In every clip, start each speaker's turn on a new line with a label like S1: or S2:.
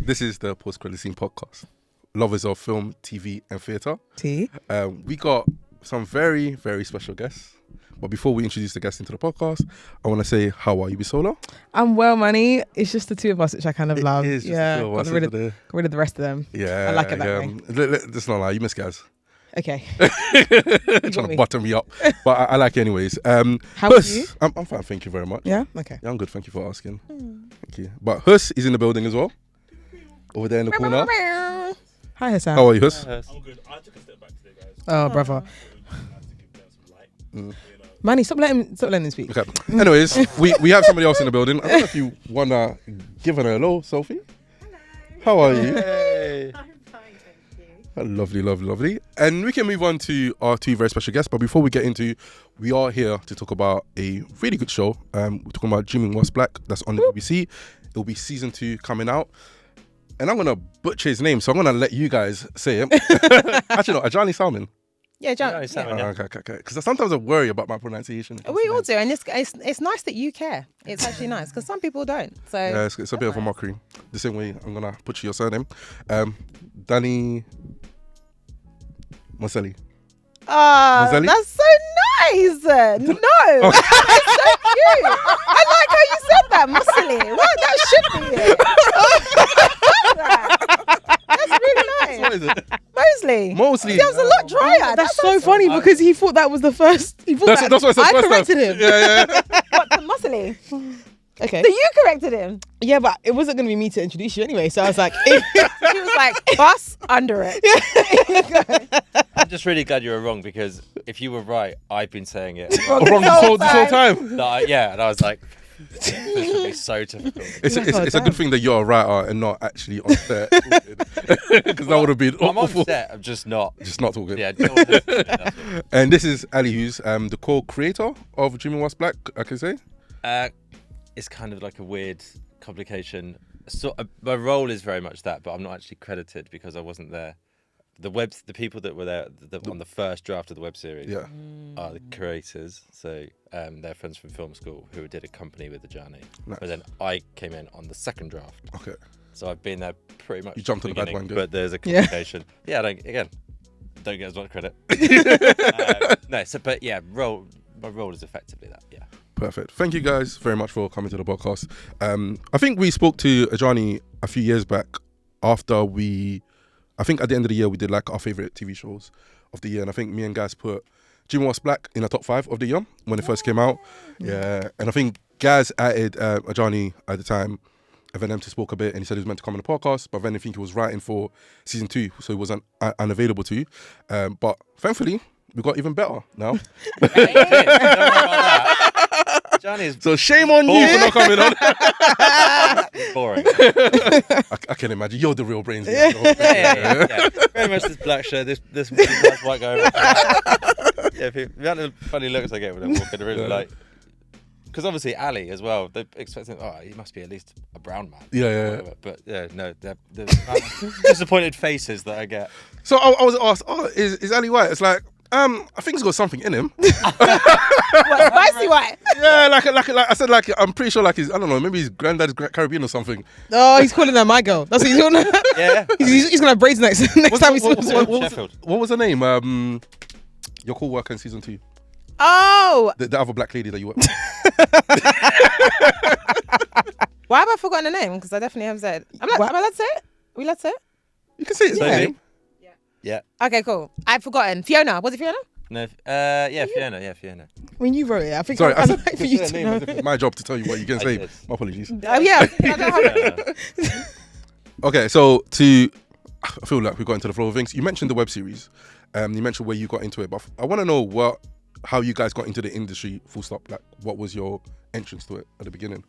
S1: This is the Post-Credit Scene podcast. Lovers of film, TV, and theatre. We got some very, very special guests. But before we introduce the guests into the podcast, I want to say, how are you, Bisola?
S2: I'm well, Manny. It's just the two of us, which I kind of love.
S1: It is just
S2: yeah,
S1: the two of us,
S2: got rid of the rest of them.
S1: Yeah.
S2: I like it that way.
S1: Let's not lie, you miss guys.
S2: Okay.
S1: Trying to butter me up. But I like it anyways.
S2: How are you?
S1: I'm fine, thank you very much.
S2: Yeah? Okay.
S1: Yeah, I'm good, thank you for asking. Thank you. But Hus is in the building as well. Over there in the corner.
S2: Hi, Hassan.
S1: How are you, Hus?
S3: I'm good. I took a step back today, guys.
S2: Oh, brother.
S3: Nice to give them some light.
S2: Manny, stop letting him speak.
S1: Okay. Anyways, we have somebody else in the building. I don't know if you want to give her a hello, Sophie.
S4: Hello.
S1: How are you?
S3: Hey.
S4: I'm fine, thank you.
S1: Lovely, lovely, lovely. And we can move on to our two very special guests. But before we get into, we are here to talk about a really good show. We're talking about Jimmy What's Black. That's on the BBC. It'll be season 2 coming out. And I'm going to butcher his name, so I'm going to let you guys say it. Actually, no, Adjani Salmon.
S2: Yeah, John.
S3: Adjani Salmon, yeah.
S1: Okay. Because sometimes I worry about my pronunciation.
S5: We all do, and it's nice that you care. It's actually nice because some people don't. So
S1: Yeah, it's a bit of a mockery. The same way I'm going to butcher your surname. Dani Moseley. Moseley?
S5: That's so nice. No, it's so cute. I like how you said that, Moseley. Well, that should be it. That's really nice.
S1: What is it?
S5: Moseley.
S1: Moseley.
S5: That was a lot drier.
S2: That's so funny because he thought that was the first. He thought
S1: That's what I said
S2: I
S1: first time.
S2: corrected him.
S1: Yeah.
S5: What, the Moseley?
S2: Okay.
S5: So you corrected him.
S2: Yeah, but it wasn't going to be me to introduce you anyway. So I was like,
S5: He was like, bus under it.
S3: I'm just really glad you were wrong because if you were right, I've been saying it.
S1: Wrong this whole time.
S3: Yeah, and I was like, this would be so difficult.
S1: It's a good thing that you're a writer and not actually on set. Because that would have been
S3: I'm on
S1: awful.
S3: set, I'm just not.
S1: Just not talking.
S3: Yeah, no one has to do that.
S1: And this is Ali Hughes, the co-creator of Jimmy What's Black, I can say.
S3: It's kind of like a weird complication. So my role is very much that, but I'm not actually credited because I wasn't there. The people that were there on the first draft of the web series are the creators. So they're friends from film school who did a company with Adjani.
S1: Nice.
S3: But then I came in on the second draft.
S1: Okay.
S3: So I've been there pretty much.
S1: You jumped
S3: from
S1: on the
S3: beginning,
S1: bandwagon.
S3: but there's a complication. Yeah, don't get as much credit. My role is effectively that. Yeah.
S1: Perfect. Thank you guys very much for coming to the podcast. I think we spoke to Adjani a few years back after I think at the end of the year we did like our favourite TV shows of the year, and I think me and Gaz put Jimmy What's Black in the top 5 of the year when it first came out. Yeah, and I think Gaz added Adjani at the time, and then to spoke a bit, and he said he was meant to come on the podcast, but then I think he was writing for season 2, so he was unavailable to you. But thankfully, we got even better now.
S3: Don't worry about that. Johnny is
S1: So shame on you for not coming on.
S3: boring.
S1: I can imagine. You're the real brains.
S3: Yeah. Very much this black shirt, this white guy. Yeah, the amount of funny looks I get when I'm walking around, like, because obviously Ali as well, they're expecting, he must be at least a brown man.
S1: Yeah.
S3: Whatever. But yeah, no, the disappointed faces that I get.
S1: So I was asked, is Ali white? It's like, I think he's got something in him.
S5: What, spicy white?
S1: Yeah, like I said, like I'm pretty sure, like he's, I don't know, maybe his granddad's Caribbean or something.
S2: oh, he's calling her my girl. That's what he's doing.
S3: Yeah.
S2: he's going to have braids next time he speaks to her.
S3: Sheffield.
S1: What was her name? Your co-worker in season 2.
S5: Oh,
S1: The other black lady that you worked with.
S5: why have I forgotten the name? Because I definitely have said. Am I allowed to say it? Are we allowed to say it?
S1: You can say his
S3: Yeah.
S1: name.
S3: Yeah.
S5: Okay, cool. I've forgotten. Fiona. Was it Fiona?
S3: No, Fiona. Yeah, Fiona.
S2: When you wrote it, I think
S1: Sorry, I
S2: I'd
S1: said
S2: like for you to know.
S1: it's my job to tell you what you can
S3: I
S1: say.
S3: did.
S1: My apologies.
S5: Oh, yeah. I don't have it.
S1: Okay, so I feel like we got into the flow of things. You mentioned the web series. You mentioned where you got into it, but I want to know how you guys got into the industry. Full stop. Like, what was your entrance to it at the beginning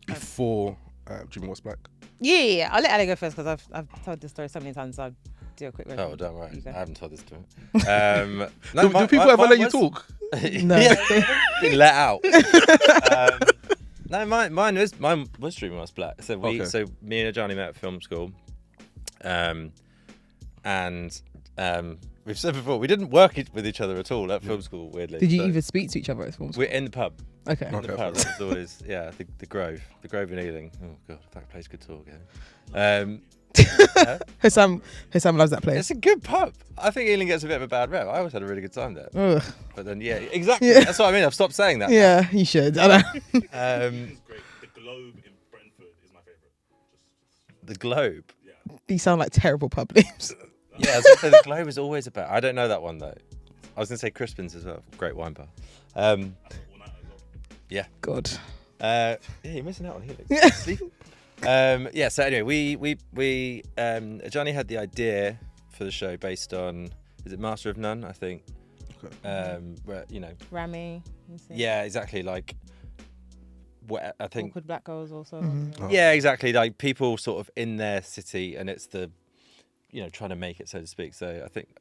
S1: before Jimmy What's Black?
S5: Yeah. I'll let Ali go first because I've told this story so many times. So I'll do a quick version.
S3: Oh, don't worry.
S5: You go.
S3: I haven't told this to him.
S1: Do people ever let you talk?
S2: No.
S3: Been let out. No, mine was Jimmy What's Black. So me and Adjani met at film school, and we've said before we didn't work with each other at all at film school. Weirdly,
S2: Did you
S3: So
S2: even speak to each other at film school?
S3: We're in the pub.
S2: Okay.
S1: Okay.
S3: The parrot was always the Grove in Ealing. Oh god, that place could talk. Yeah.
S2: Hussam loves that place.
S3: It's a good pub. I think Ealing gets a bit of a bad rep. I always had a really good time there.
S2: Ugh.
S3: But then exactly.
S2: Yeah.
S3: That's what I mean. I've stopped saying that.
S2: Yeah, you should. I know.
S6: It's great. The Globe in Brentford is my favourite.
S3: The Globe.
S2: These sound like terrible pub names.
S3: Yeah, I was gonna say the Globe is always about. I don't know that one though. I was gonna say Crispin's as well. Great wine bar. Yeah.
S2: God.
S3: Yeah, you're missing out on Helix. See? Yeah. So anyway, we Adjani had the idea for the show based on, is it Master of None? I think.
S1: Okay.
S3: Where
S5: Rami.
S3: Yeah, exactly. Like, what I think.
S5: Awkward Black Girls also.
S1: Oh.
S3: Yeah, exactly. Like people sort of in their city, and it's the, trying to make it, so to speak. So I think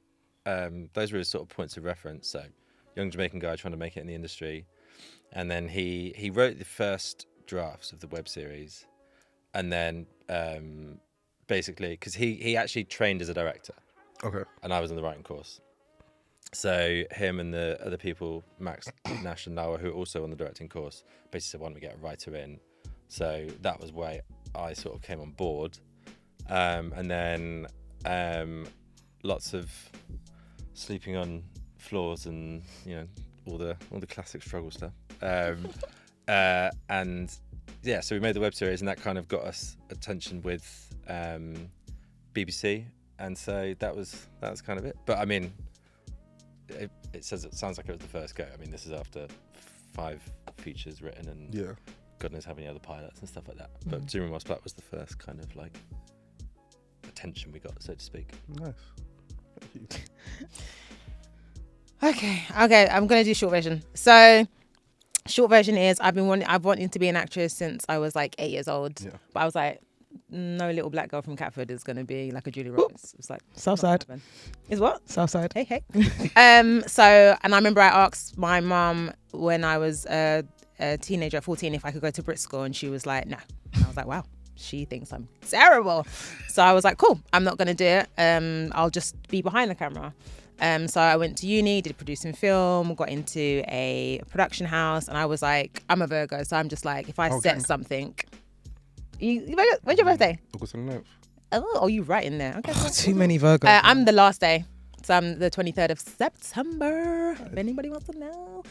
S3: those were his sort of points of reference. So, young Jamaican guy trying to make it in the industry, and then he wrote the first drafts of the web series, and then basically because he actually trained as a director.
S1: Okay.
S3: And I was in the writing course. So him and the other people, Max, Nash and Noah, who are also on the directing course, basically said, why don't we get a writer in? So that was why I sort of came on board. And then lots of sleeping on floors and, all the classic struggle stuff. And yeah, so we made the web series, and that kind of got us attention with BBC. And so that was kind of it. But I mean, it sounds like it was the first go. I mean, this is after 5 features written and God knows how many other pilots and stuff like that. But Dreaming Was Black was the first kind of like attention we got, so to speak.
S1: Nice. Thank you.
S5: Okay, I'm gonna do short version. So, short version is I've wanted to be an actress since I was like 8 years old.
S1: Yeah.
S5: But I was like, no little black girl from Catford is gonna be like a Julie Roberts. It's like
S2: Southside.
S5: Is what?
S2: Southside.
S5: Hey. So, and I remember I asked my mum when I was a teenager, 14, if I could go to Brit School, and she was like, no. And I was like, wow, she thinks I'm terrible. So I was like, cool, I'm not gonna do it. I'll just be behind the camera. So I went to uni, did producing film, got into a production house, and I was like, I'm a Virgo, so I'm just like, if I set something. When's your birthday?
S1: August 29th.
S5: Oh, you right in there. Okay. Cool.
S2: Too many Virgos.
S5: I'm the last day. So I'm the 23rd of September, if anybody wants to know.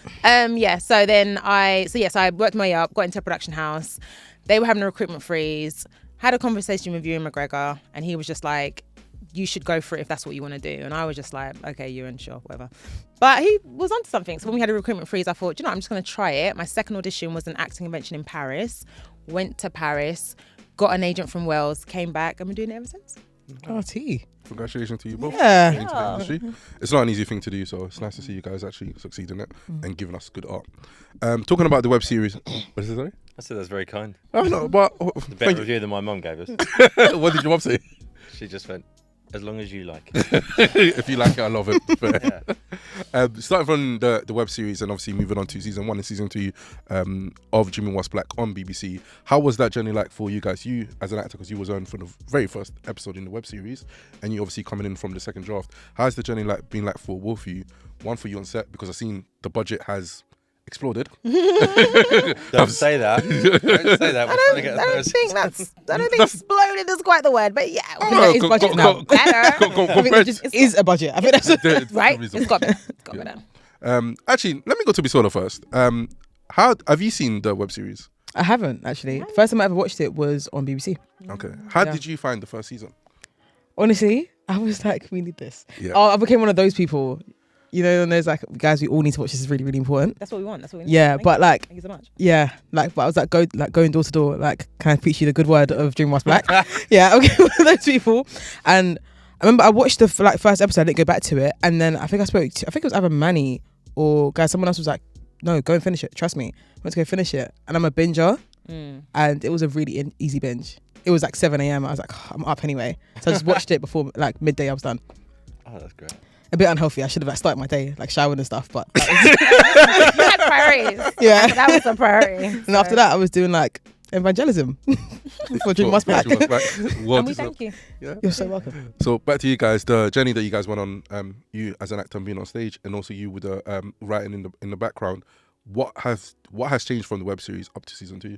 S5: So then I worked my way up, got into a production house. They were having a recruitment freeze, had a conversation with Ewan McGregor, and he was just like, you should go for it if that's what you want to do. And I was just like, okay, Ewan, sure, whatever. But he was onto something. So when we had a recruitment freeze, I thought, I'm just going to try it. My second audition was an acting convention in Paris. Went to Paris, got an agent from Wales, came back, and been doing it ever since.
S2: Oh, T.
S1: Congratulations to you both.
S2: Yeah.
S1: Into the industry. It's not an easy thing to do, so it's nice to see you guys actually succeed in it and giving us good art. Talking about the web series, what is it, sorry?
S3: I said that's very kind.
S1: Oh no, but
S3: The better review than my mum gave us.
S1: what did your mum say?
S3: She just went, as long as you like.
S1: If you like it, I love it.
S3: Yeah.
S1: Starting from the web series and obviously moving on to season 1 and season 2 of Dreaming Was Black on BBC. How was that journey like for you guys? You as an actor, because you was on for the very first episode in the web series, and you obviously coming in from the second draft. How's the journey been like for both of you? One for you on set, because I've seen the budget has exploded.
S3: Don't say that. Don't say that.
S5: I don't think exploded is quite the word, but yeah.
S2: It is budget now.
S5: Better.
S2: I think it just is a budget. I think that's
S5: Right? It's got me down.
S1: Actually, let me go to Bisola first. How have you seen the web series?
S2: I haven't actually. First time I ever watched it was on BBC.
S1: Okay. How did you find the first season?
S2: Honestly, I was like, we need this.
S1: Yeah.
S2: Oh, I became one of those people. And there's like, guys, we all need to watch this. Is really, really important.
S5: That's what we want. That's what we need.
S2: Yeah, but like,
S5: thank you so much.
S2: yeah, like, but I was like, going door to door, like, can I preach you the good word of Dream Was Black? Yeah, okay, one of those people. And I remember I watched the first episode. I didn't go back to it, and then I think it was either Manny or someone else was like, no, go and finish it. Trust me, I went to go finish it, and I'm a binger, and it was a really easy binge. It was like 7 a.m. I was like, I'm up anyway, so I just watched it before like midday. I was done.
S3: Oh, that's great.
S2: A bit unhealthy. I should have started my day like showering and stuff, but
S5: You had priorities.
S2: yeah.
S5: That was a priority.
S2: And after that, I was doing like evangelism for Dream Was Black.
S5: And we thank you.
S1: Yeah.
S2: You're so welcome.
S1: So back to you guys, the journey that you guys went on, you as an actor being on stage, and also you with the writing in the background. what has changed from the web series up to season 2?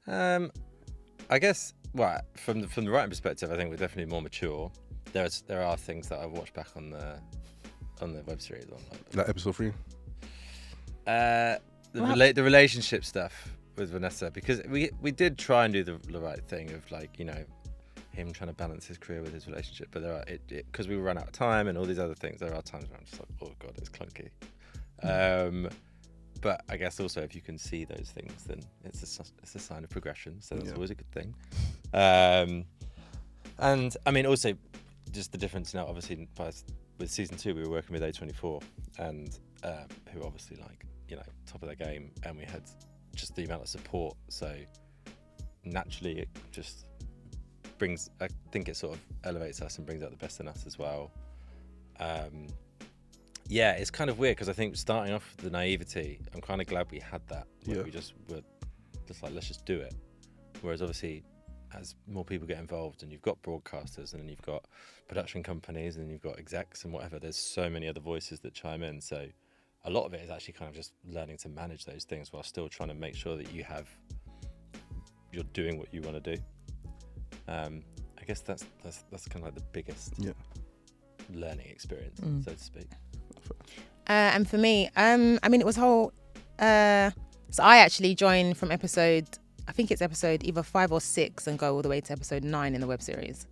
S3: I guess, well, from the writing perspective, I think we're definitely more mature. There are things that I watched back on the web series.
S1: Like episode 3?
S3: The relationship stuff with Vanessa, because we did try and do the right thing of, like, you know, him trying to balance his career with his relationship, but there are because we ran out of time and all these other things. There are times where I'm just like, oh god, it's clunky. But I guess also if you can see those things, then it's a sign of progression. So that's always a good thing. And I mean, also just the difference now. Obviously, with season 2, we were working with A24, and who obviously, like, you know, top of their game, and we had just the amount of support. So naturally, it just brings. I think it sort of elevates us and brings out the best in us as well. Yeah, it's kind of weird because I think starting off with the naivety, I'm kind of glad we had that. Where we just were just like, let's just do it. Whereas obviously, as more people get involved, and you've got broadcasters, and then you've got production companies, and you've got execs and whatever, there's so many other voices that chime in. So a lot of it is actually kind of just learning to manage those things while still trying to make sure that you're doing what you want to do. I guess that's kind of like the biggest learning experience, so to speak.
S5: And for me, I mean, it was whole. So I actually joined from episode, I think it's episode either 5 or 6, and go all the way to episode 9 in the web series.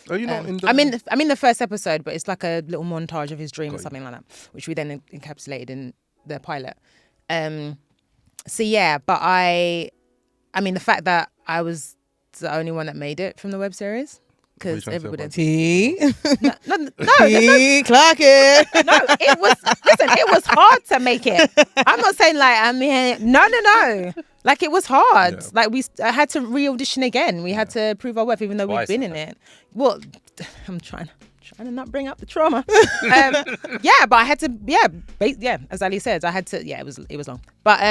S1: Are you not in the...
S5: I'm in the first episode, but it's like a little montage of his dream or something like that, which we then encapsulated in the pilot. So yeah, but I mean, the fact that I was the only one that made it from the web series, because everybody...
S2: T clock it.
S5: No, it was hard to make it. I'm not saying like, I mean, no. Like, it was hard.
S1: Yeah.
S5: Like, I had to re-audition again. We had to prove our worth, even though we've been in it. Well, I'm trying to not bring up the trauma. Yeah, but I had to, as Ali said, I had to, it was long. But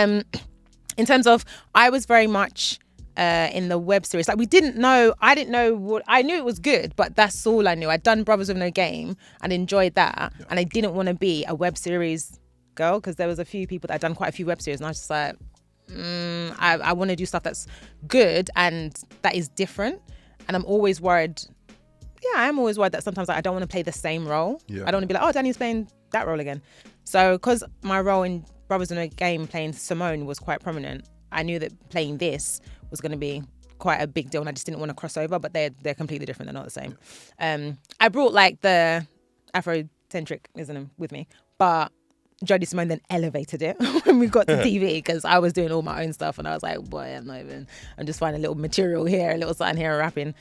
S5: in terms of, I was very much in the web series. Like, I didn't know I knew it was good, but that's all I knew. I'd done Brothers with No Game and enjoyed that. Yeah. And I didn't want to be a web series girl, because there was a few people that had done quite a few web series, and I was just like, I want to do stuff that's good and that is different. And I'm always worried. Yeah, I am always worried that sometimes I don't want to play the same role. Yeah. I don't want to be like, oh, Dani's playing that role again. So because my role in Brothers in a Game playing Simone was quite prominent, I knew that playing this was going to be quite a big deal, and I just didn't want to cross over, but they're completely different. They're not the same. I brought like the Afrocentricism with me, but Jodie Simone then elevated it when we got to TV, because I was doing all my own stuff, and I was like, boy, I'm just finding a little material here, a little something here, rapping.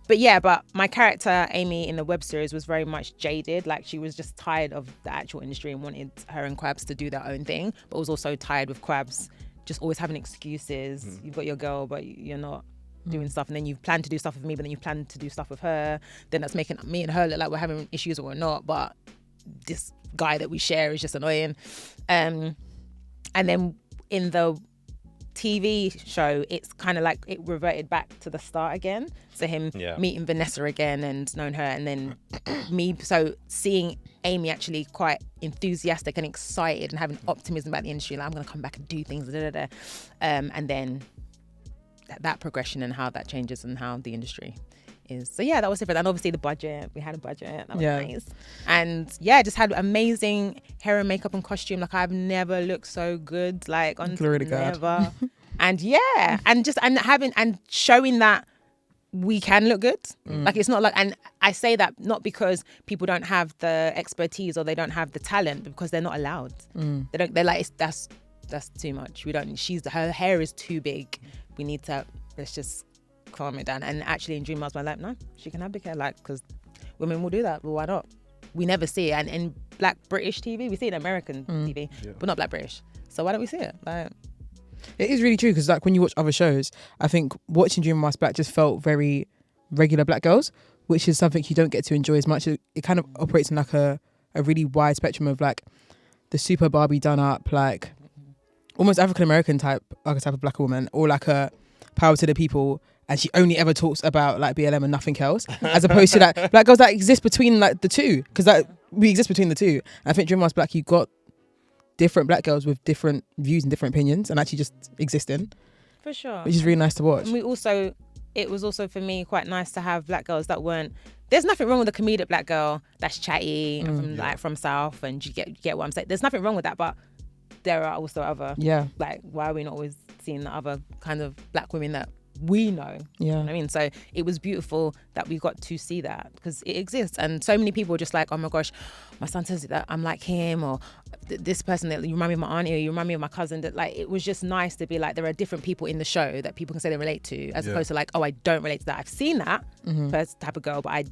S5: But my character, Amy, in the web series was very much jaded. Like, she was just tired of the actual industry and wanted her and Quabs to do their own thing, but was also tired with Quabs just always having excuses. You've got your girl, but you're not doing stuff, and then you plan to do stuff with me, but then you plan to do stuff with her. Then that's making me and her look like we're having issues or we're not, but this guy that we share is just annoying. And then in the TV show, it's kind of like it reverted back to the start again. So him meeting Vanessa again and knowing her, and then me. So seeing Amy actually quite enthusiastic and excited and having optimism about the industry, like, I'm going to come back and do things, and then that progression and how that changes and how the industry is. So yeah, that was different. And obviously the budget, we had a budget, that was nice. And just had amazing hair and makeup and costume. Like, I've never looked so good, like, on
S2: Glory to God.
S5: Never. And and showing that we can look good. Like, it's not like, and I say that not because people don't have the expertise or they don't have the talent, but because they're not allowed. They're like, that's too much. Her hair is too big. Let's just calm it down. And actually in Dream I was like, no, she can have big hair, like, because women will do that. Well, why not? We never see it. And in Black British TV, we see it in American TV, but not Black British. So why don't we see it? Like,
S2: it is really true, because like when you watch other shows, I think watching Dream Mask Black just felt very regular black girls, which is something you don't get to enjoy as much. It kind of operates in like a really wide spectrum of like the super Barbie done up, like almost African American type archetype of black woman, or like a power to the people, and she only ever talks about like BLM and nothing else, as opposed to like black girls that exist between like the two, because like we exist between the two. And I think Dream Mask Black, you got different black girls with different views and different opinions and actually just existing,
S5: For sure.
S2: which is really nice to watch.
S5: And it was also for me quite nice to have black girls that weren't. There's nothing wrong with a comedic black girl that's chatty and from South, and you get what I'm saying. There's nothing wrong with that, but there are also other.
S2: Yeah.
S5: Like, why are we not always seeing the other kind of black women that we know?
S2: Yeah.
S5: You know what I mean? So it was beautiful that we got to see that, because it exists, and so many people are just like, oh my gosh, my son says that I'm like him, or this person that you remind me of my auntie, or you remind me of my cousin. That, like, it was just nice to be like, there are different people in the show that people can say they relate to, as opposed to like, oh, I don't relate to that. I've seen that first type of girl, but I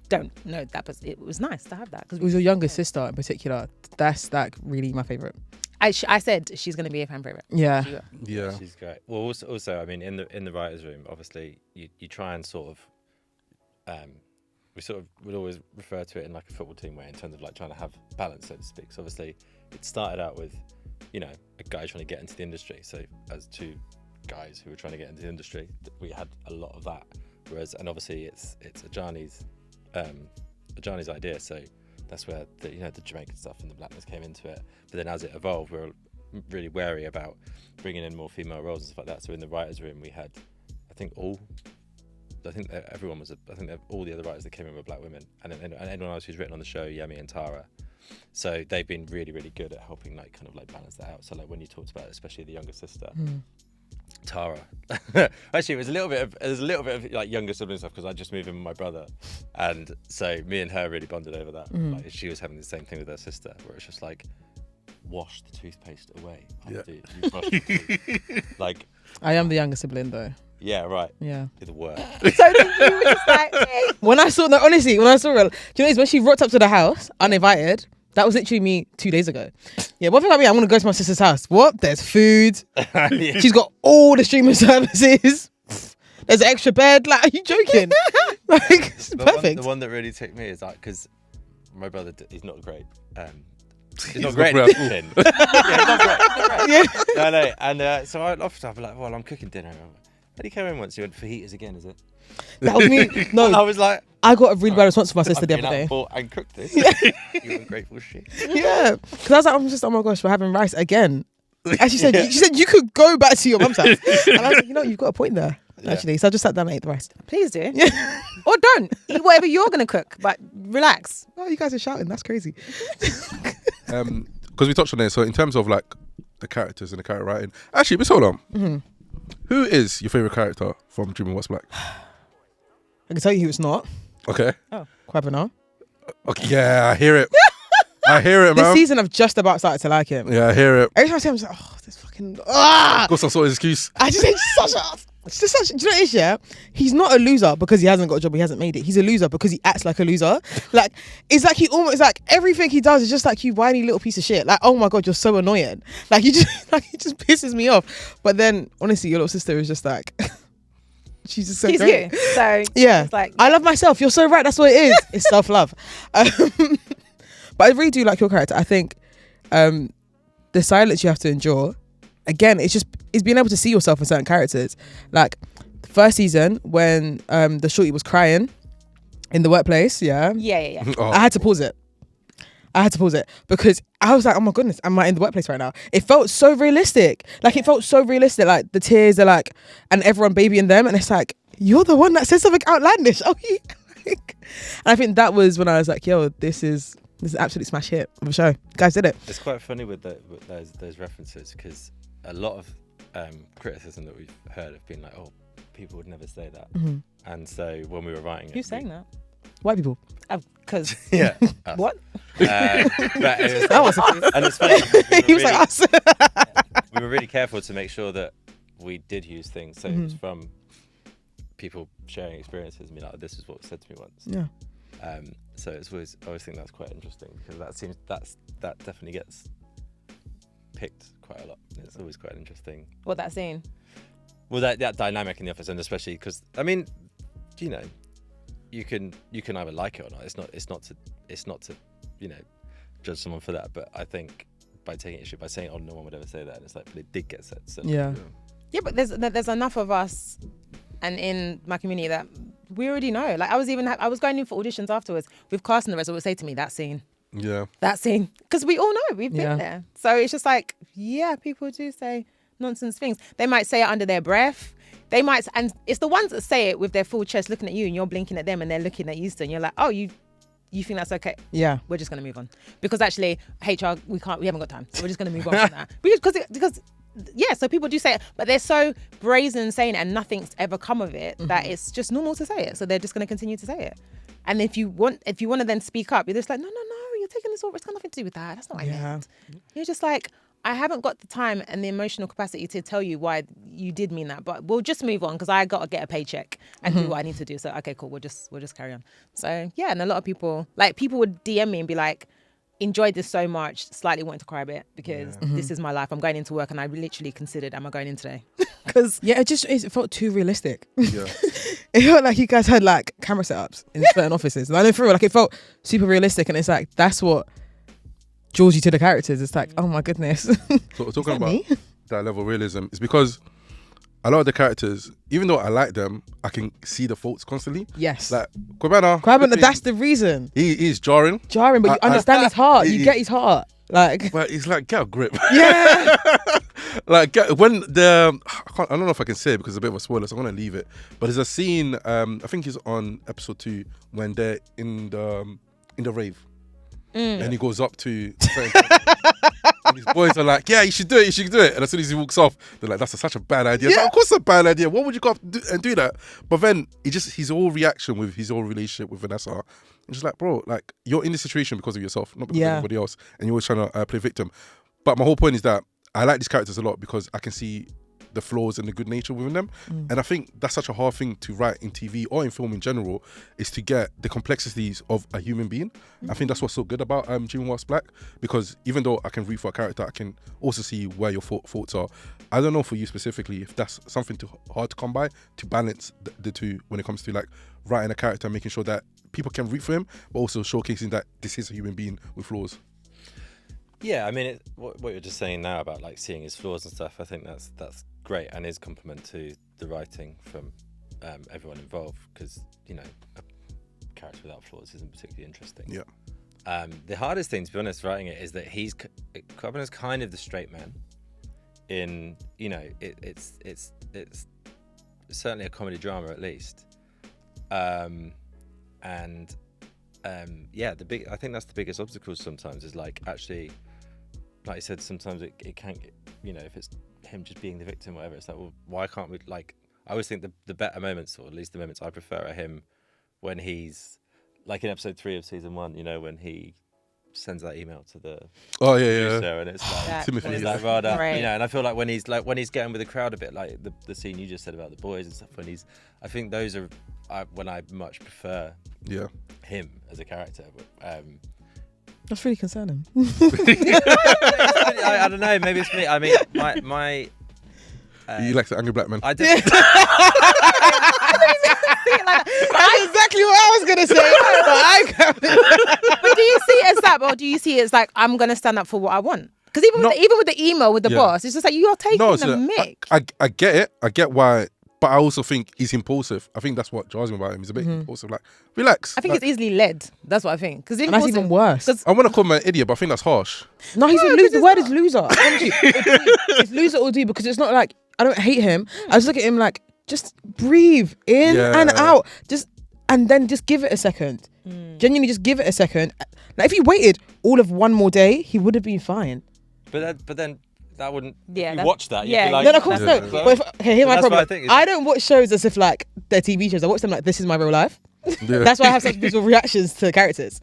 S5: don't know that person. It was nice to have that, because
S2: It was your younger sister in particular. That's like really my favorite.
S5: I said she's going to be a fan favorite.
S2: Yeah.
S1: Yeah.
S3: She's great. Well, also, I mean, in the writers' room, obviously, you try and sort of, we sort of would always refer to it in like a football team way, in terms of like trying to have balance, so to speak. So obviously, it started out with, you know, a guy trying to get into the industry. So as two guys who were trying to get into the industry, we had a lot of that. Whereas, and obviously, it's Adjani's idea. So that's where the Jamaican stuff and the blackness came into it. But then as it evolved, we were really wary about bringing in more female roles and stuff like that. So in the writers' room, we had, I think all the other writers that came in were black women, and anyone else who's written on the show, Yemi and Tara. So they've been really, really good at helping like kind of like balance that out. So like when you talked about, especially the younger sister, Tara. Actually, there's a little bit of like younger sibling stuff, because I just moved in with my brother, and so me and her really bonded over that. Like, she was having the same thing with her sister, where it's just like, wash the toothpaste away. After you brush your teeth. Like,
S2: I am the younger sibling though.
S3: yeah, right.
S2: Yeah.
S3: You're the worst.
S5: So you were just like, hey.
S2: When I saw her, do you know, when she rocked up to the house uninvited, that was literally me 2 days ago. Yeah, one thing about me, I'm going to go to my sister's house. What? There's food.
S3: Yeah.
S2: She's got all the streaming services. There's an extra bed. Like, are you joking? Like, it's perfect.
S3: The one that really took me is like, because my brother, he's not great. He's not
S1: not
S3: great
S1: great.
S3: at cooking. Yeah, he's not great.
S2: Yeah.
S3: No. And so I'd often be like, well, I'm cooking dinner. And he came in once. He went, fajitas again, is it?
S2: That was me. No,
S3: And I was like,
S2: I got a really bad response from my sister
S3: I've
S2: the
S3: been
S2: other
S3: out
S2: day.
S3: and bought and cooked this. You ungrateful shit.
S2: Yeah, because I was like, oh my gosh, we're having rice again. And she said, you could go back to your mum's house. And I was like, you've got a point there, actually. So I just sat down and ate the rice.
S5: Please do. Or don't. Eat whatever you're going to cook, but relax.
S2: Oh, you guys are shouting. That's crazy.
S1: Because we touched on it. So in terms of like the characters and the character writing, actually, but hold on. Who is your favorite character from Dreaming What's Black?
S2: I can tell you who it's not.
S1: Okay.
S2: Quabana.
S1: Okay. Yeah, I hear it. I hear it,
S2: This
S1: man.
S2: season, I've just about started to like him.
S1: Yeah, I hear it.
S2: Every time I see him, I'm just like, oh, this fucking... Ah!
S1: Of course, some sort of excuse.
S2: I just it's such a... It's just such... Do you know what it is, yeah? He's not a loser because he hasn't got a job, he hasn't made it. He's a loser because he acts like a loser. Like, it's like he almost... Like, everything he does is just like, you whiny little piece of shit. Like, oh my God, you're so annoying. Like, he just pisses me off. But then, honestly, your little sister is just like... She's just so
S5: She's
S2: great.
S5: you. So
S2: Yeah.
S5: it's like,
S2: I love myself. You're so right. That's what it is. It's self-love. But I really do like your character. I think the silence you have to endure, again, it's being able to see yourself in certain characters. Like the first season when the shorty was crying in the workplace, yeah.
S1: Oh.
S2: I had to pause it. Because I was like, oh my goodness, am I in the workplace right now? It felt so realistic. Like it felt so realistic. Like the tears are like, and everyone babying them. And it's like, you're the one that said something outlandish. Oh, yeah. And I think that was when I was like, yo, this is absolutely smash hit of a show. Guys did it.
S3: It's quite funny with those references, because a lot of criticism that we've heard have been like, oh, people would never say that. And so when we were writing it,
S5: who's saying that?
S2: White people.
S5: Because
S3: yeah.
S5: what?
S3: But it
S2: That
S3: was,
S2: was
S3: and it's funny.
S2: he was like us.
S3: We were really careful to make sure that we did use things. So it was from people sharing experiences. I mean, like, this is what was said to me once.
S2: Yeah.
S3: So it's always, I always think that's quite interesting, because that definitely gets picked quite a lot. It's always quite interesting.
S5: What that scene?
S3: Well, that dynamic in the office, and especially because, I mean, you know, you can either like it or not. It's not to judge someone for that. But I think by taking issue, by saying, oh, no one would ever say that, and it's like, but it did get said. So
S2: Yeah.
S5: Yeah, but there's enough of us, and in my community, that we already know. Like I was going in for auditions afterwards with casting, the rest would say to me that scene.
S1: Yeah.
S5: that scene, because we all know we've been
S2: Yeah.
S5: there. So it's just like, yeah, people do say nonsense things. They might say it under their breath. They might, and it's the ones that say it with their full chest looking at you, and you're blinking at them, and they're looking at you still, and you're like, oh, you think that's okay?
S2: Yeah.
S5: We're just gonna move on, because actually HR, we haven't got time, so we're just gonna move on from that. Because yeah, so people do say it, but they're so brazen saying it, and nothing's ever come of it, that it's just normal to say it. So they're just gonna continue to say it. And if you want to then speak up, you're just like, no, you're taking this over. It's got nothing to do with that. That's not what I meant. You're just like, I haven't got the time and the emotional capacity to tell you why you did mean that, but we'll just move on, because I got to get a paycheck and do what I need to do. So, okay, cool. We'll just carry on. So yeah, and a lot of people would DM me and be like, enjoyed this so much, slightly wanting to cry a bit, because this is my life. I'm going into work, and I literally considered, am I going in today? Because
S2: Yeah, it felt too realistic.
S1: Yeah.
S2: It felt like you guys had like camera setups in certain offices. And I know for real, like it felt super realistic, and it's like that's what draws you to the characters. It's like, oh my goodness.
S1: So talking
S2: that
S1: about
S2: me?
S1: that level of realism, it's because a lot of the characters, even though I like them, I can see the faults constantly.
S2: Yes.
S1: Like Kwabena,
S2: That's the reason.
S1: he's jarring,
S2: Jarring, but you understand his heart. You get his heart. Like,
S1: but he's like, get a grip.
S2: yeah.
S1: Like when I don't know if I can say it because it's a bit of a spoiler, so I'm gonna leave it. But there's a scene, I think it's on episode 2, when they're in the rave, and he goes up to and his boys are like, yeah, you should do it. And as soon as he walks off, they're like, that's such a bad idea. It's like, of course it's a bad idea. What would you go up and do that? But then his whole reaction with his whole relationship with Vanessa, it's just like, bro, like you're in this situation because of yourself, not because of anybody else, and you're always trying to play victim. But my whole point is that I like these characters a lot because I can see the flaws and the good nature within them. And I think that's such a hard thing to write in TV or in film in general, is to get the complexities of a human being. I think that's what's so good about Jimmy Whilst Black, because even though I can root for a character, I can also see where your faults are. I don't know for you specifically if that's something too hard to come by, to balance the two when it comes to like writing a character and making sure that people can root for him, but also showcasing that this is a human being with flaws.
S3: Yeah, I mean, what you're just saying now about like seeing his flaws and stuff, I think that's great and is compliment to the writing from everyone involved, because you know, a character without flaws isn't particularly interesting.
S1: Yeah.
S3: The hardest thing, to be honest, writing it is that Corbyn's kind of the straight man. In, you know, it's certainly a comedy drama at least, and yeah, I think that's the biggest obstacle sometimes, is like, actually, like you said, sometimes it can't get, you know, if it's him just being the victim, whatever, it's like, well, why can't we, like, I always think the better moments, or at least the moments I prefer, are him when he's like in episode 3 of season 1, you know, when he sends that email to the producer, and it's like
S1: Timothy,
S3: it's like rather, you know, and I feel like when he's getting with the crowd a bit, like the scene you just said about the boys and stuff, I think those are when I much prefer him as a character. But,
S2: That's really concerning.
S3: I don't know, maybe it's me. I mean, my
S1: you like the angry black man?
S3: I did.
S2: That's exactly what I was gonna say.
S5: But do you see it as that, or do you see it as like, I'm gonna stand up for what I want? Because even with the email with the boss, it's just like, you're taking the mic.
S1: I get it. I get why, but I also think he's impulsive. I think that's what jars me about him. He's a bit impulsive. Like, relax.
S5: I think it's easily led. That's what I think. Because
S2: And that's even worse.
S1: I want to call him an idiot, but I think that's harsh.
S2: No, he's a loser. The word is loser. I promise you. It's loser or do, because it's not like I don't hate him. I just look at him like, just breathe in and out. And then just give it a second. Genuinely, just give it a second. Like, if he waited all of one more day, he would have been fine.
S3: But then that wouldn't.
S5: Yeah,
S3: if you watch that, you'd be like,
S2: no, of course no. But here's my problem.
S3: I
S2: don't watch shows as if like they're TV shows. I watch them like, this is my real life. That's why I have such visual reactions to characters.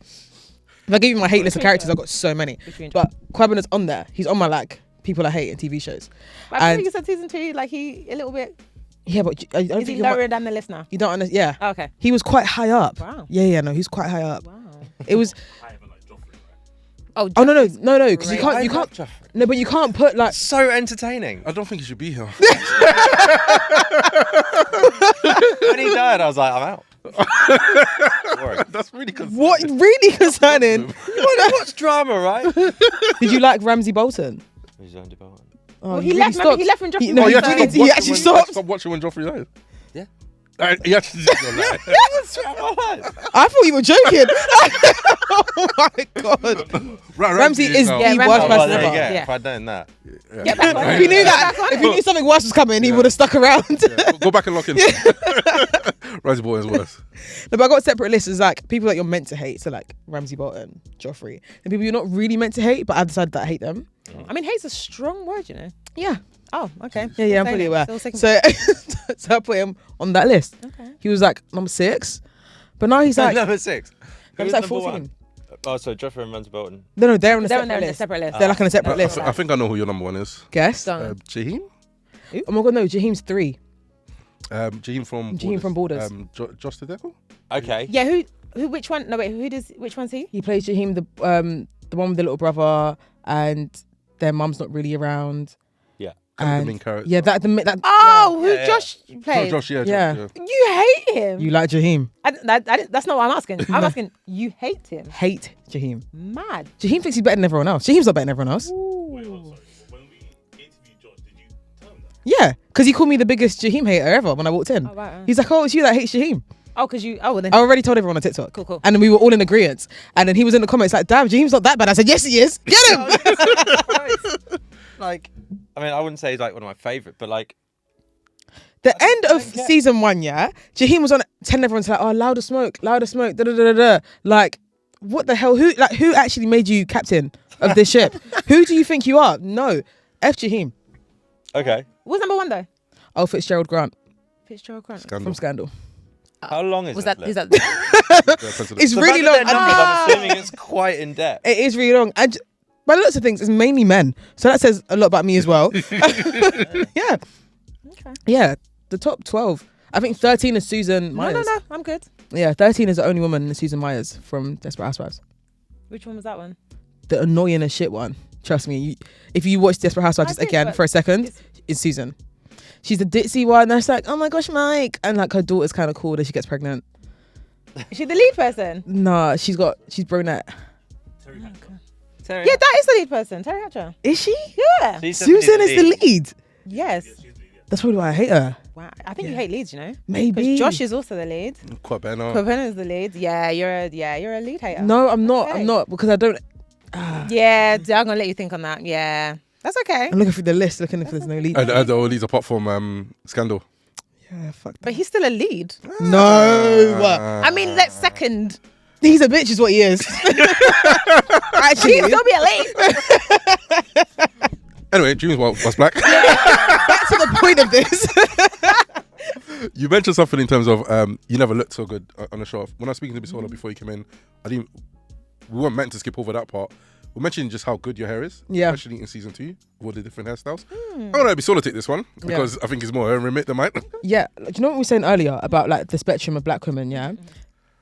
S2: If I give you my hate list of characters, I've got so many. But Kwabena is on there. He's on my like people I hate in TV shows.
S5: But I think you said season 2, like he a little bit.
S2: Yeah, but I don't
S5: Is he
S2: think
S5: lower than the listener?
S2: you don't understand. Yeah.
S5: Oh, okay.
S2: He was quite high up.
S5: Wow.
S2: Yeah, no, he's quite high up.
S5: Wow.
S2: It was.
S6: I haven't like Joffrey, right?
S5: Oh
S2: no, because you
S3: I
S2: can't.
S3: love Joffrey.
S2: No, but you can't put like.
S3: So entertaining.
S1: I don't think he should be here.
S3: When he died, I was like, I'm out.
S1: That's really concerning.
S2: What really concerning?
S3: What's drama, right?
S2: Did you like Ramsay Bolton?
S3: He's Andy Bolton.
S2: Oh,
S5: Well, he left. Remember, he left when Joffrey.
S2: No,
S5: was
S2: he
S5: there.
S2: actually- he actually stopped.
S1: Stop watching when Joffrey died.
S3: Yeah.
S1: You actually did your lie.
S2: I thought you were joking. Oh my god. Ramsey is
S1: now-
S2: the
S5: Yeah,
S2: worst
S5: Ramsey-
S2: person
S3: there you
S2: ever.
S3: go.
S5: Yeah.
S3: If I'd known that.
S5: Get back on
S2: If he
S5: it.
S2: knew
S5: Get back
S2: that,
S5: on
S2: if he
S5: it.
S2: knew something worse was coming, he would have stuck around.
S1: Yeah, go back and lock in. Ramsey Bolton's worse.
S2: No, but I got separate lists. It's like people that you're meant to hate, so like Ramsey Bolton, Joffrey, and people you're not really meant to hate, but I've decided that I hate them.
S5: I mean, hate's a strong word, you know.
S2: Yeah,
S5: Oh, okay.
S2: yeah, I'm
S5: Saying
S2: pretty
S5: it.
S2: aware.
S5: Still second-
S2: So, so I put him on that list.
S5: Okay.
S2: He was like number 6, but now he's like
S3: number 6.
S2: he was
S3: Who's
S2: like
S3: number
S2: 14.
S3: one? Oh, so Joffrey and Ramsey Bolton.
S2: No, they're on a
S5: They're
S2: separate
S5: on a
S2: list.
S5: separate list.
S2: They're like on a separate list.
S1: I think I know who your number one is.
S2: Guess.
S5: Don't.
S1: Jaheim?
S2: Oh my god, no, Jaheim's 3.
S1: Jaheim from
S2: Jaheim from Borders.
S1: Josh the Devil?
S3: Okay.
S5: Yeah, who, which one? No, wait, which one's he?
S2: He plays Jaheim, the one with the little brother, and their mum's not really around.
S3: Yeah.
S1: Kind of the
S2: And
S1: main character.
S2: yeah, that
S5: Oh, who
S3: Yeah.
S5: Josh
S1: Oh,
S5: plays?
S1: Josh, yeah.
S2: Yeah.
S1: Josh,
S5: You hate him.
S2: you like Jaheim.
S5: That's not what I'm asking. I'm asking, you hate him.
S2: Hate Jaheim.
S5: Mad.
S2: Jaheim thinks he's better than everyone else. Jaheim's not better than everyone else.
S6: Wait, hold on, sorry. When we interviewed Josh, did you tell him that?
S2: Yeah, because he called me the biggest Jaheim hater ever when I walked in.
S5: Oh, right.
S2: He's like, oh, it's you that hates Jaheim.
S5: Oh, because you. Oh, well then.
S2: I already told everyone on TikTok.
S5: Cool.
S2: And then we were all in agreement. And then he was in the comments like, damn, Jaheim's not that bad. I said, yes, he is. Get him.
S3: Like, I mean, I wouldn't say he's like one of my favourite, but like,
S2: The end of
S3: don't get-
S2: season 1, yeah, Jaheim was on telling everyone to like, oh, louder smoke, da da da da da. Like, what the hell? Who actually made you captain of this ship? Who do you think you are? No, F Jaheim.
S3: okay.
S5: What's number 1 though?
S2: Oh, Fitzgerald Grant
S5: Fitzgerald Grant.
S1: Scandal.
S2: from Scandal.
S3: How long is
S5: Was
S3: that?
S5: that? Is
S3: list?
S5: that?
S1: Yeah, president.
S2: It's
S3: The
S2: really
S3: fact
S2: long.
S3: that they're numbered, I'm assuming it's quite in depth.
S2: It is really long. And by the looks of things, it's mainly men. So that says a lot about me as well. Yeah.
S5: Okay.
S2: Yeah. The top 12. I think 13 is Susan
S5: No,
S2: Myers.
S5: no. I'm good.
S2: Yeah, 13 is the only woman in Susan Myers from Desperate Housewives.
S5: Which one was that one?
S2: The annoying as shit one. Trust me. If you watch Desperate Housewives
S5: I
S2: just
S5: did,
S2: again
S5: but
S2: for a second, it's Susan. She's the ditzy one. That's like, oh my gosh, Mike. And like her daughter's kind of cool that she gets pregnant.
S5: Is she the lead person?
S2: Nah, she's brunette.
S6: Terry Hatcher.
S3: Terry.
S5: Yeah, that is the lead person. Terry Hatcher.
S2: Is she?
S5: Yeah.
S3: She's definitely
S2: Susan is the lead.
S5: Yes.
S2: That's probably why I hate her.
S5: Wow. I think you hate leads, you know.
S2: Maybe.
S5: Because Josh is also the lead.
S1: Quite better now.
S5: Copenhagen is the lead. Yeah, you're a lead hater.
S2: No, I'm not.
S5: Okay.
S2: I'm not because I don't.
S5: Yeah, I'm gonna let you think on that. Yeah, that's okay.
S2: I'm looking through the list, looking if there's no lead.
S1: And all these apart from Scandal.
S2: Yeah, fuck.
S5: But he's still a lead.
S2: No,
S5: I mean, let's second.
S2: he's a bitch, is what he is. Actually,
S5: He can still be a lead.
S1: Anyway, Dreams was black.
S2: back to the point of this.
S1: You mentioned something in terms of you never looked so good on the show. When I was speaking to Bisola before you came in, we weren't meant to skip over that part. We mentioned just how good your hair is,
S2: Yeah.
S1: especially in season 2 with all the different hairstyles. I'm gonna Bisola take this one because I think it's more her remit than mine.
S2: Yeah, do you know what we were saying earlier about like the spectrum of black women? Yeah,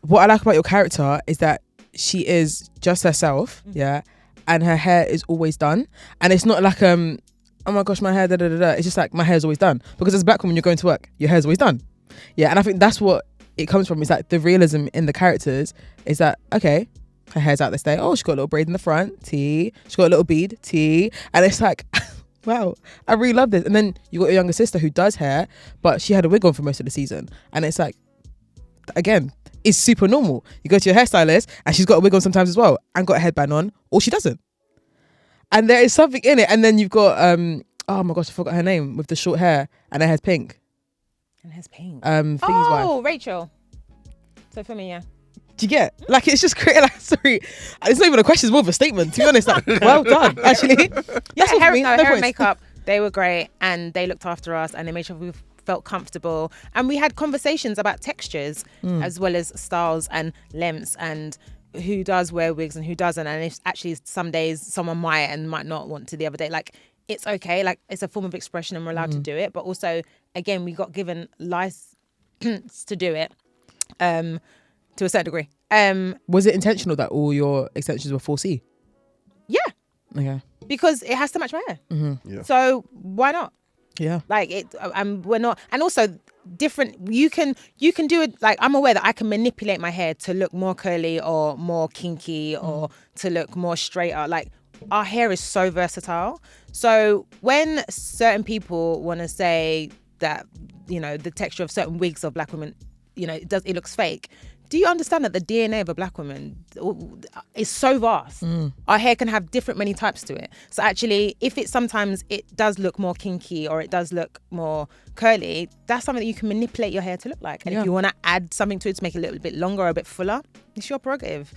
S2: what I like about your character is that she is just herself. Yeah, and her hair is always done, and it's not like oh my gosh, my hair da da da da. It's just like my hair's always done because as a black woman, you're going to work, your hair's always done. Yeah, and I think that's what it comes from. Is like the realism in the characters is that okay. Her hair's out this day. Oh, she got a little braid in the front. T. She got a little bead. T. And it's like, wow, I really love this. And then you got your younger sister who does hair, but she had a wig on for most of the season. And it's like, again, it's super normal. You go to your hairstylist and she's got a wig on sometimes as well and got a headband on, or she doesn't. And there is something in it. And then you've got, oh my gosh, I forgot her name with the short hair and her hair's pink.
S5: And his pink.
S2: Thingy's wife.
S5: Oh, Rachel. So for me, yeah.
S2: Do you get? Like, it's just creating, like, sorry. It's not even a question, it's more of a statement, to be honest. Like, well done, actually.
S5: Yeah,
S2: That's all for me, no
S5: hair and
S2: points.
S5: makeup, they were great and they looked after us and they made sure we felt comfortable. And we had conversations about textures as well as styles and lengths and who does wear wigs and who doesn't. And if actually some days someone might and might not want to the other day, like it's okay. Like it's a form of expression and we're allowed to do it. But also, again, we got given license to do it to a certain degree.
S2: Was it intentional that all your extensions were 4C?
S5: Yeah,
S2: Okay.
S5: because it has to match my hair.
S1: Yeah.
S5: So why not?
S2: Yeah.
S5: Like it, we're not, and also different. You can do it. Like I'm aware that I can manipulate my hair to look more curly or more kinky or to look more straighter. Like our hair is so versatile. So when certain people want to say that, you know, the texture of certain wigs of black women, you know, it looks fake. Do you understand that the DNA of a black woman is so vast? Our hair can have many types to it. So actually, if sometimes it does look more kinky or it does look more curly, that's something that you can manipulate your hair to look like. And if you want to add something to it to make it a little bit longer or a bit fuller, it's your prerogative.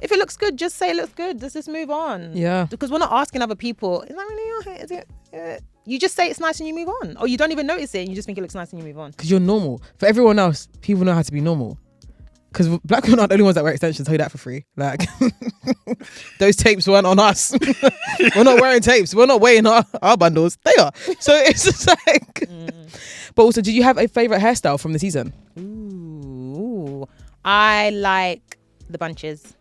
S5: If it looks good, just say it looks good. Let's just move on. Yeah. Because we're not asking other people, is that really your hair? Is it? You just say it's nice and you move on. Or you don't even notice it and you just think it looks nice and you move on.
S2: Because you're normal. For everyone else, people know how to be normal. Because black women aren't the only ones that wear extensions, tell you that for free. Like, those tapes weren't on us. We're not wearing tapes. We're not weighing our bundles. They are. So it's just like... But also, did you have a favourite hairstyle from the season?
S5: Ooh. I like the bunches.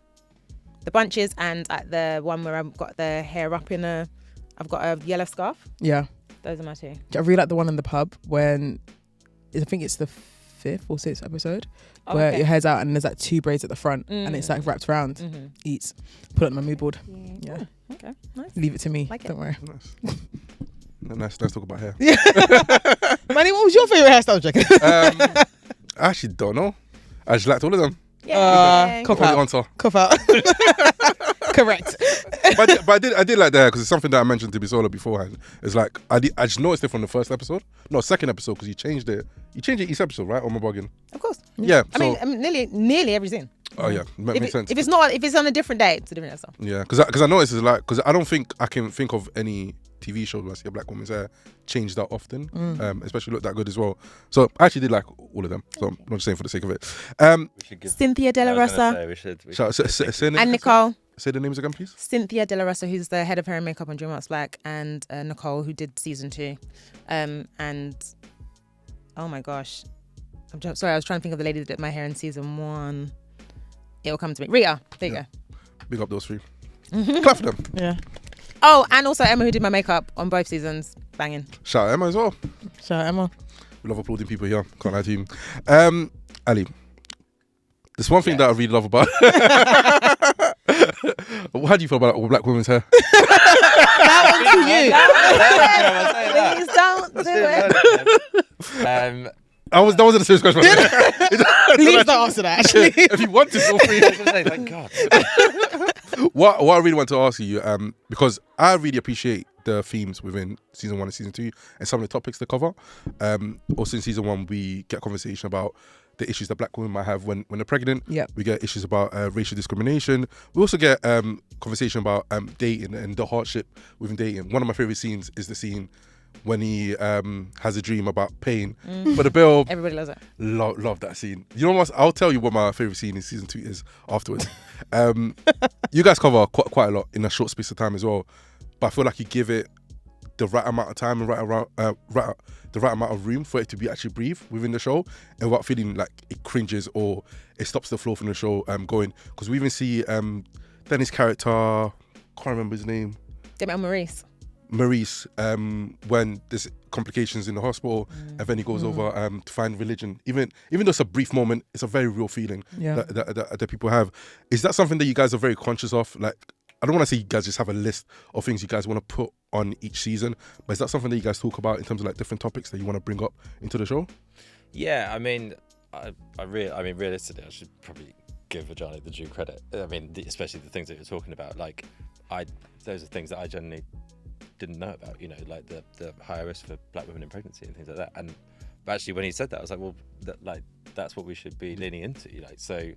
S5: The bunches and the one where I've got the hair up I've got a yellow scarf.
S2: Yeah.
S5: Those are my two.
S2: I really like the one in the pub when... I think it's the 5th or 6th episode where your hair's out and there's like 2 braids at the front and it's like wrapped around. Eats. Put it on my mood board. Yeah.
S5: Okay. Nice.
S2: Leave it to me.
S5: Like
S2: Don't worry.
S1: Nice. Let's talk about hair.
S2: Manny, what was your favourite hairstyle, Jack?
S1: I actually don't know. I just liked all of them.
S2: Cop
S1: Only
S2: out.
S1: answer.
S2: Cop out. Correct.
S1: But I did like that because it's something that I mentioned to Bisola beforehand. It's like I just noticed it from the first episode. No, second episode, because you changed it. You changed it each episode, right? Or am I bugging?
S5: Of course.
S1: Yeah.
S5: I mean, nearly every scene.
S1: Oh yeah, makes sense.
S5: If it's on a different day, it's a different episode.
S1: Yeah, because I noticed it's like, because I don't think I can think of any TV shows where I see a black woman's hair change that often, especially look that good as well. So I actually did like all of them. So I'm not just saying for the sake of it.
S5: Cynthia De La Rosa. And Nicole.
S1: Say the names again, please.
S5: Cynthia De La Rosa, who's the head of hair and makeup on DreamWorks Black, and Nicole, who did season 2. And oh my gosh, sorry, I was trying to think of the lady that did my hair in season 1. It'll come to me. Rita. There you go.
S1: Big up those 3. Clap for them.
S2: Yeah.
S5: Oh, and also Emma, who did my makeup on both seasons. Banging.
S1: Shout out Emma as well.
S2: Shout out Emma.
S1: We love applauding people here. Can't lie to you. Ali, there's one thing that I really love about. How do you feel about all black women's hair?
S5: That one's to you. Please don't do it.
S1: That wasn't a serious question.
S2: Please don't answer that, actually.
S1: If you want to, feel free.
S3: Thank God.
S1: What I really want to ask you, because I really appreciate the themes within season 1 and season 2 and some of the topics they cover. Also in season 1, we get conversation about the issues that black women might have when they're pregnant.
S2: Yep.
S1: We get issues about racial discrimination. We also get conversation about dating and the hardship within dating. One of my favorite scenes is the scene when he has a dream about paying for the bill.
S5: Everybody loves it.
S1: Love that scene. You know what? I'll tell you what my favorite scene in season 2 is afterwards. You guys cover quite a lot in a short space of time as well, but I feel like you give it the right amount of time and the right amount of room for it to be actually breathe within the show, and without feeling like it cringes or it stops the flow from the show going. Because we even see Danny's character, can't remember his name. Maurice, when there's complications in the hospital, and then he goes over to find religion. Even though it's a brief moment, it's a very real feeling that people have. Is that something that you guys are very conscious of? Like, I don't want to say you guys just have a list of things you guys want to put on each season, but is that something that you guys talk about in terms of like different topics that you want to bring up into the show?
S3: Yeah, I mean, realistically, I should probably give Adjani the due credit. I mean, especially the things that you're talking about. Like, those are things that I generally didn't know about, you know, like the higher risk for black women in pregnancy and things like that. And actually, when he said that, I was like, well, that's what we should be leaning into. Like, so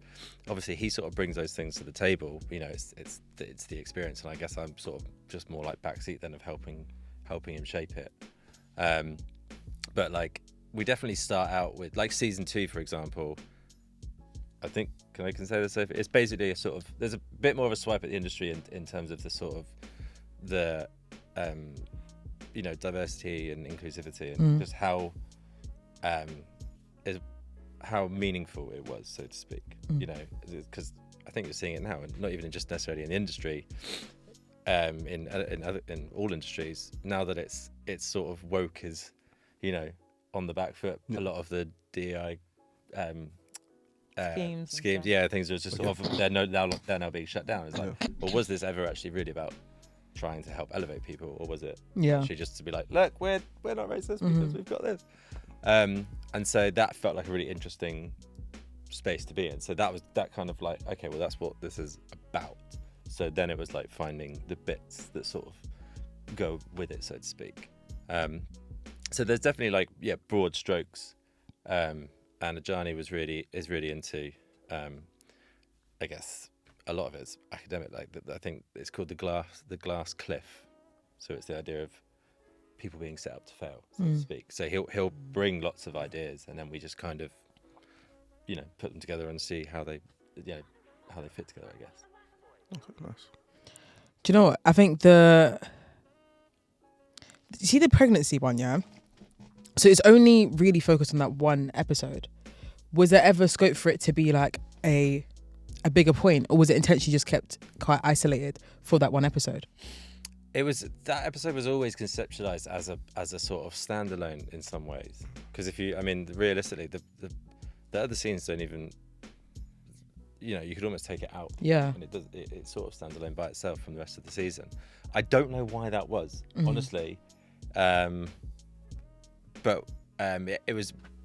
S3: obviously he sort of brings those things to the table. You know, it's the experience, and I guess I'm sort of just more like backseat then of helping him shape it. But like, we definitely start out with like season 2, for example. I think I can say this. It's basically a sort of, there's a bit more of a swipe at the industry in terms of the sort of the you know, diversity and inclusivity and just how meaningful it was, so to speak. You know, because I think you're seeing it now, and not even just necessarily in the industry, in all industries now that it's sort of woke is, you know, on the back foot. A lot of the DEI schemes, things are just sort of they're now being shut down. It's like, well, was this ever actually really about trying to help elevate people, or was it actually just to be like, look, we're not racist because we've got this? And so that felt like a really interesting space to be in. So that was that kind of like, okay, well, that's what this is about. So then it was like finding the bits that sort of go with it, so to speak. So there's definitely like, yeah, broad strokes. And Adjani is really into, I guess a lot of it's academic. Like I think it's called the glass cliff. So it's the idea of people being set up to fail, so to speak. So he'll bring lots of ideas, and then we just kind of, put them together and see how they fit together, I guess.
S1: Okay, nice.
S2: Do you know what? I think you see the pregnancy one, yeah? So it's only really focused on that one episode. Was there ever scope for it to be like a bigger point, or was it intentionally just kept quite isolated for that one episode?
S3: That episode was always conceptualized as a sort of standalone in some ways. Because realistically, the other scenes don't even, you could almost take it out.
S2: Yeah.
S3: And it sort of stands alone by itself from the rest of the season. I don't know why that was, honestly. But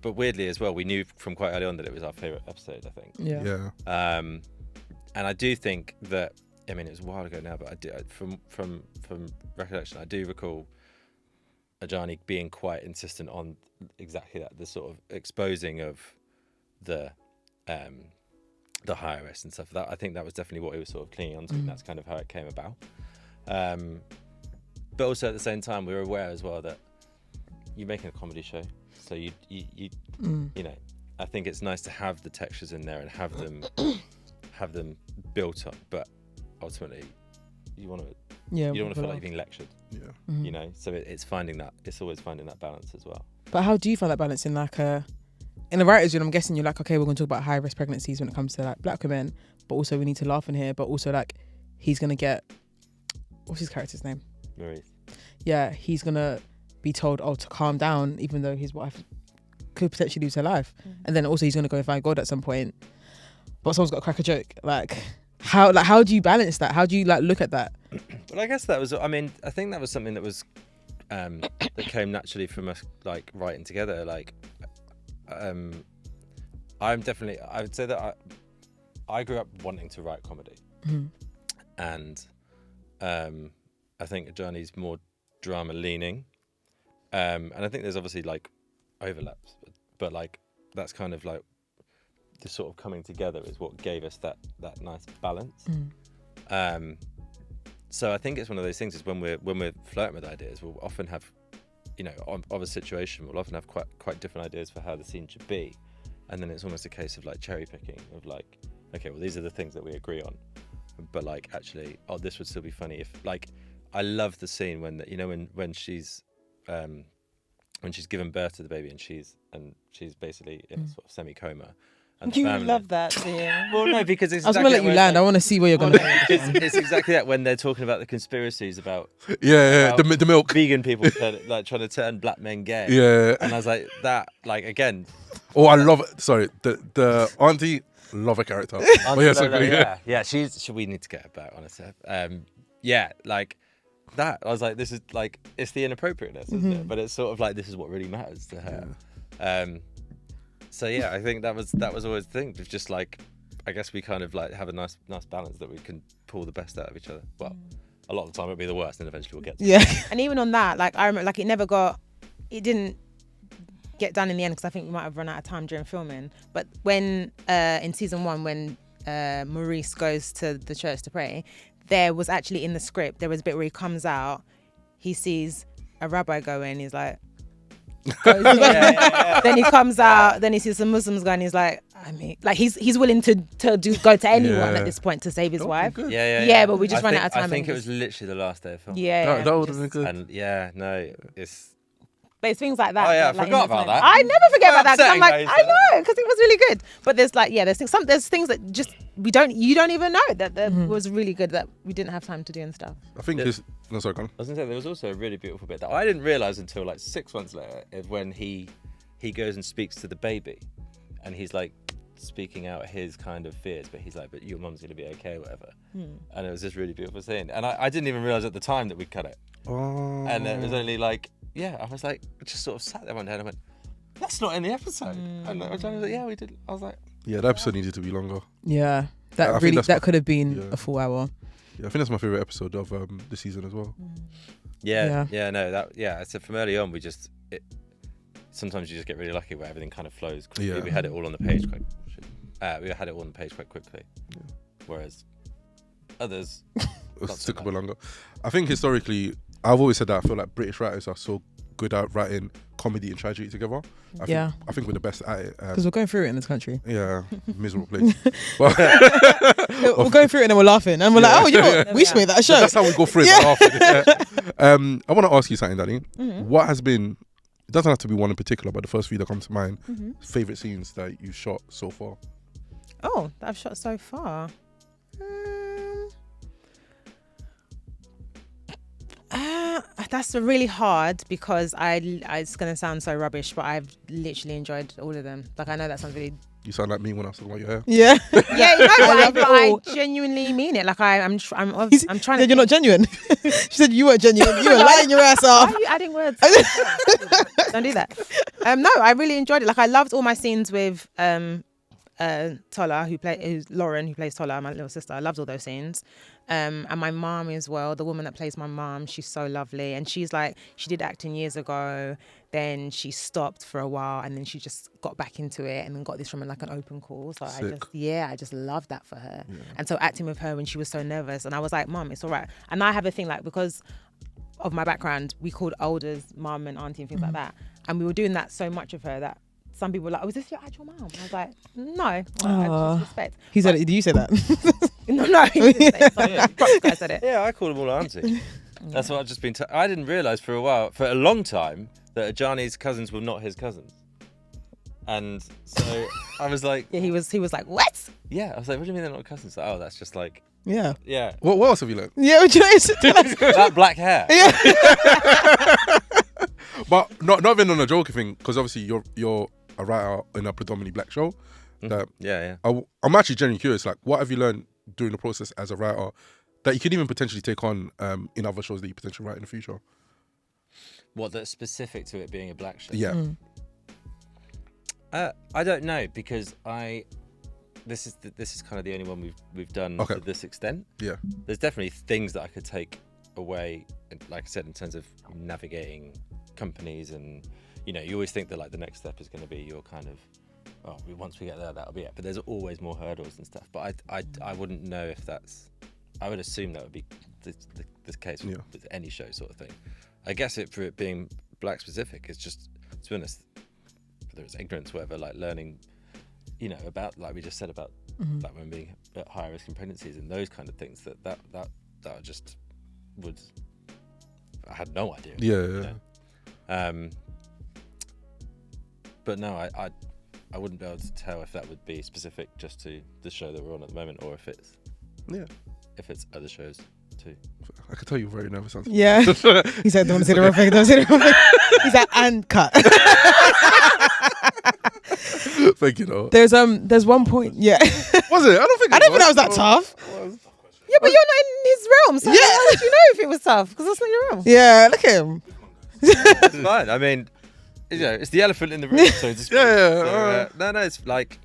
S3: weirdly as well, we knew from quite early on that it was our favorite episode, I think.
S2: Yeah.
S3: And I do think that, it was a while ago now, but I do, from recollection, I do recall Adjani being quite insistent on exactly that, the sort of exposing of the high-risk and stuff. That I think that was definitely what he was sort of clinging on to, and that's kind of how it came about. But also at the same time, we were aware as well that you're making a comedy show, so you I think it's nice to have the textures in there and have them built up, but ultimately you don't want to feel like you're being lectured.
S1: Yeah.
S3: So it's always finding that balance as well.
S2: But how do you find that balance in in the writers' room? I'm guessing you're like, okay, we're going to talk about high risk pregnancies when it comes to like black women, but also we need to laugh in here, but also like he's going to get, what's his character's name?
S3: Maurice.
S2: Yeah, he's going to be told, to calm down, even though his wife could potentially lose her life. And then also he's going to go and find God at some point, but someone's got to crack a joke. How do you balance that? How do you look at that?
S3: Well, I guess that was, I think that was something that was that came naturally from us writing together. I would say that I grew up wanting to write comedy, and I think Adjani's more drama leaning, and I think there's obviously overlaps, but that's kind of the sort of coming together is what gave us that nice balance. So I think it's one of those things is when we're flirting with ideas, we'll often have, of a situation, we'll often have quite different ideas for how the scene should be, and then it's almost a case of cherry picking of okay, well these are the things that we agree on, but actually, this would still be funny if I love the scene when she's given birth to the baby and she's basically in a sort of semi-coma. And
S5: You love that scene.
S3: Well, no, because it's
S2: I was going to let you land. I want to see where you're going to go.
S3: it's exactly that when they're talking about the conspiracies about
S1: Yeah, the milk.
S3: vegan people trying to turn black men gay.
S1: Yeah.
S3: And I was like, that, again.
S1: Oh, I love it. Sorry, the auntie, love her character. Oh, yeah, so good.
S3: Yeah, we need to get her back, honestly. That. I was like, this is it's the inappropriateness, isn't it? But it's sort of this is what really matters to her.
S1: Yeah.
S3: So yeah, I think that was always the thing. It's just I guess we kind of have a nice balance that we can pull the best out of each other. Well, a lot of the time it'll be the worst, and eventually we'll get to it.
S5: And even on that, I remember, it didn't get done in the end because I think we might have run out of time during filming. But when in season 1, when Maurice goes to the church to pray, there was actually in the script there was a bit where he comes out, he sees a rabbi go in, he's like. Then he comes out, then he sees some Muslims going, he's like, he's willing to go to anyone at this point to save his wife.
S3: Yeah,
S5: but we just ran out of time.
S3: I think it was literally the last day of film.
S2: Yeah,
S1: that would have been good.
S3: And
S5: but it's things like that.
S3: Oh yeah, I forgot about that.
S5: I never forget about that. 'Cause I'm
S3: Upsetting,
S5: I know, because it was really good. But there's there's things that just you don't even know that was really good that we didn't have time to do and stuff.
S1: I think it's... No, sorry, go on.
S3: I was going to say, there was also a really beautiful bit that I didn't realise until 6 months later, when he goes and speaks to the baby, and he's speaking out his kind of fears, but he's like, but your mum's going to be okay, whatever. And it was this really beautiful scene. And I didn't even realise at the time that we'd cut it.
S1: Oh.
S3: And it was only I was I just sort of sat there one day and I went, that's that's not in the episode. And Adjani was like, yeah, we did. I was like,
S1: Yeah, the episode needed to be longer.
S2: Yeah,
S1: I
S2: that
S1: think
S2: really
S1: that's
S2: that could have been
S1: yeah.
S2: a full hour.
S1: Yeah, I think that's my favorite episode of the season as well.
S3: So from early on, sometimes you just get really lucky where everything kind of flows quickly.
S1: Yeah.
S3: We had it all on the page quite quickly.
S1: Yeah.
S3: Whereas others,
S1: It
S3: Not so
S1: took a bit
S3: much.
S1: longer. I think historically, I've always said that I feel like British writers are so good at writing comedy and tragedy together. I think we're the best at it.
S2: Because we're going through it in this country.
S1: Yeah, miserable place. But
S2: We're going through it and then we're laughing. And we're like, oh, you know what? We should make that a show.
S1: that's how we go through it.
S2: Yeah.
S1: After. I want to ask you something, Dani.
S5: Mm-hmm.
S1: What has been, it doesn't have to be one in particular, but the first few that come to mind, favourite scenes that you've shot so far?
S5: Oh, that I've shot so far. That's really hard because it's going to sound so rubbish, but I've literally enjoyed all of them. Like, I know that sounds really...
S1: You sound like me when I was talking about your hair.
S2: Yeah.
S5: Yeah, no,
S2: love it
S5: I
S2: all.
S5: genuinely mean it. Like, I'm trying
S2: She
S5: to...
S2: said you're not genuine. She said you weren't genuine. You were lying your ass
S5: Why
S2: off.
S5: are you adding words? Don't do that. No, I really enjoyed it. Like, I loved all my scenes with Tola, who's Lauren, who plays Tola, my little sister. I loved all those scenes. And my mom as well, the woman that plays my mom, she's so lovely. And she's like, she did acting years ago, then she stopped for a while, and then she just got back into it and then got this from like an open call. So
S1: Sick.
S5: I just loved that for her. Yeah. And so acting with her when she was so nervous, and I was like, Mom, it's all right. And I have a thing, like, because of my background, we called elders mum and auntie and things like that. And we were doing that so much of her that some people were like, oh, is this your actual mum? I was like, no, I just respect.
S2: He said it. Did you say that?
S5: No, he didn't say it. Sorry, props guy said it.
S3: yeah, I called them all auntie. That's what I've just been. I didn't realise for a long time, that Adjani's cousins were not his cousins, and so I was like,
S5: Yeah, he was like, what?
S3: yeah, I was like, what do you mean they're not cousins? Like, oh, that's just like,
S2: Yeah.
S3: yeah,
S1: What else have you learned?
S2: Yeah, would you know it's
S3: that black hair.
S1: But not even on a joking thing, because obviously you're a writer in a predominantly black show. That
S3: Yeah.
S1: I'm actually genuinely curious. Like, what have you learned during the process as a writer that you could even potentially take on in other shows that you potentially write in the future?
S3: What, that's specific to it being a black show?
S1: Yeah.
S3: I don't know, because this is kind of the only one we've done
S1: Okay.
S3: to this extent.
S1: Yeah.
S3: There's definitely things that I could take away, like I said, in terms of navigating companies, and you always think that like the next step is going to be your kind of, once we get there, that'll be it. But there's always more hurdles and stuff. But I wouldn't know if that's. I would assume that would be the case with any show sort of thing. I guess for it being black specific, it's just, to be honest, whether it's ignorance, whatever, like learning, about, like we just said, about like women being at higher risk in pregnancies and those kind of things, that just would, I had no idea.
S1: Yeah.
S3: But no, I wouldn't be able to tell if that would be specific just to the show that we're on at the moment, or if it's other shows too.
S1: I could tell you're very nervous.
S2: Yeah. He said, don't say the wrong thing, don't say the wrong thing. He's like, and cut.
S1: Thank you, though.
S2: There's one point, yeah.
S1: Was it? I don't think
S2: that was that tough.
S5: Yeah, but you're not in his realm, so how would you know if it was tough? Because that's not your realm.
S2: Yeah, look at him.
S3: It's fine. I mean, it's the elephant in the room, so to speak.
S1: Yeah.
S3: So, no, it's like,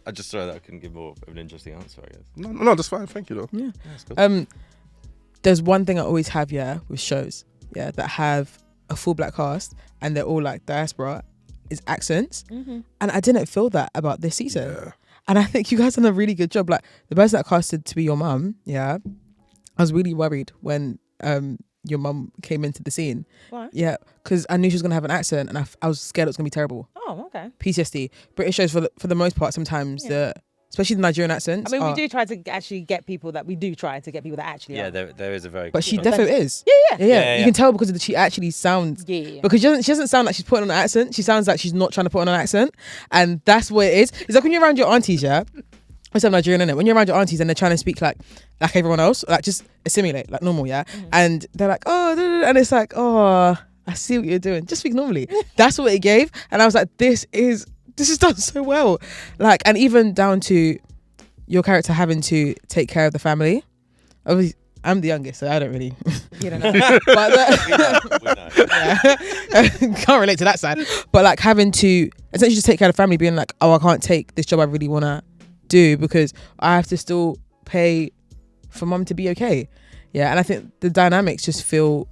S3: I just thought that I couldn't give more of an interesting answer, I guess.
S1: No, that's fine. Thank you, though.
S2: Yeah.
S3: That's cool.
S2: There's one thing I always have, with shows, that have a full black cast and they're all like diaspora, is accents. And I didn't feel that about this season.
S1: Yeah.
S2: And I think you guys done a really good job. Like, the person that casted to be your mum, I was really worried when your mum came into the scene.
S5: Why?
S2: Yeah, because I knew she was going to have an accent, and I was scared it was going to be terrible.
S5: Oh, okay.
S2: PTSD. British shows, for the most part, sometimes, especially the Nigerian accents.
S5: I mean, we do try to actually get people that actually are.
S3: There is a very
S2: But she
S3: good
S2: definitely is.
S5: Yeah.
S2: You can tell because she actually sounds...
S5: Yeah.
S2: Because she doesn't sound like she's putting on an accent. She sounds like she's not trying to put on an accent. And that's what it is. It's like when you're around your aunties, I said Nigerian, innit? When you're around your aunties and they're trying to speak like everyone else, like just assimilate, like normal, and they're like, oh, and it's like, oh, I see what you're doing. Just speak normally. That's what it gave. And I was like, this is done so well. Like, and even down to your character having to take care of the family. Obviously, I'm the youngest, so I don't really. You don't know. But
S3: We know.
S2: yeah. Can't relate to that side. But like having to essentially just take care of the family, being like, oh, I can't take this job I really want to do because I have to still pay for mum to be okay. Yeah, and I think the dynamics just feel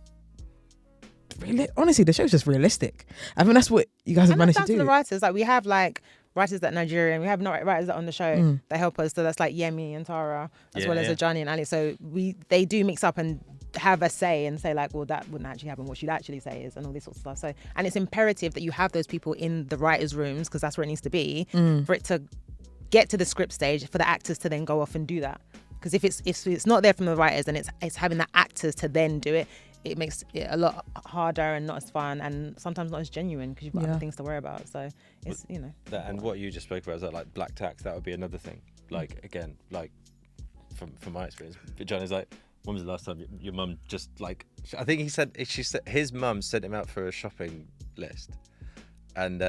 S2: really, honestly, the show's just realistic. I think that's what you guys have
S5: And
S2: managed
S5: that's
S2: to
S5: down
S2: do.
S5: the writers. Like we have like writers that are Nigerian. We have writers that are on the show that help us. So that's like Yemi and Tara, as
S3: Yeah,
S5: well as
S3: yeah.
S5: Adjani and Ali. So they do mix up and have a say and say like, well, that wouldn't actually happen. What she'd actually say is, and all this sort of stuff. So, and it's imperative that you have those people in the writers' rooms because that's where it needs to be for it to get to the script stage for the actors to then go off and do that. Because if it's not there from the writers and it's having the actors to then do it, it makes it a lot harder and not as fun and sometimes not as genuine because you've got other things to worry about. So it's
S3: That, and what you just spoke about is that like black tax. That would be another thing. Like again, like from my experience, John is like, when was the last time your mum just like? I think she said his mum sent him out for a shopping list, and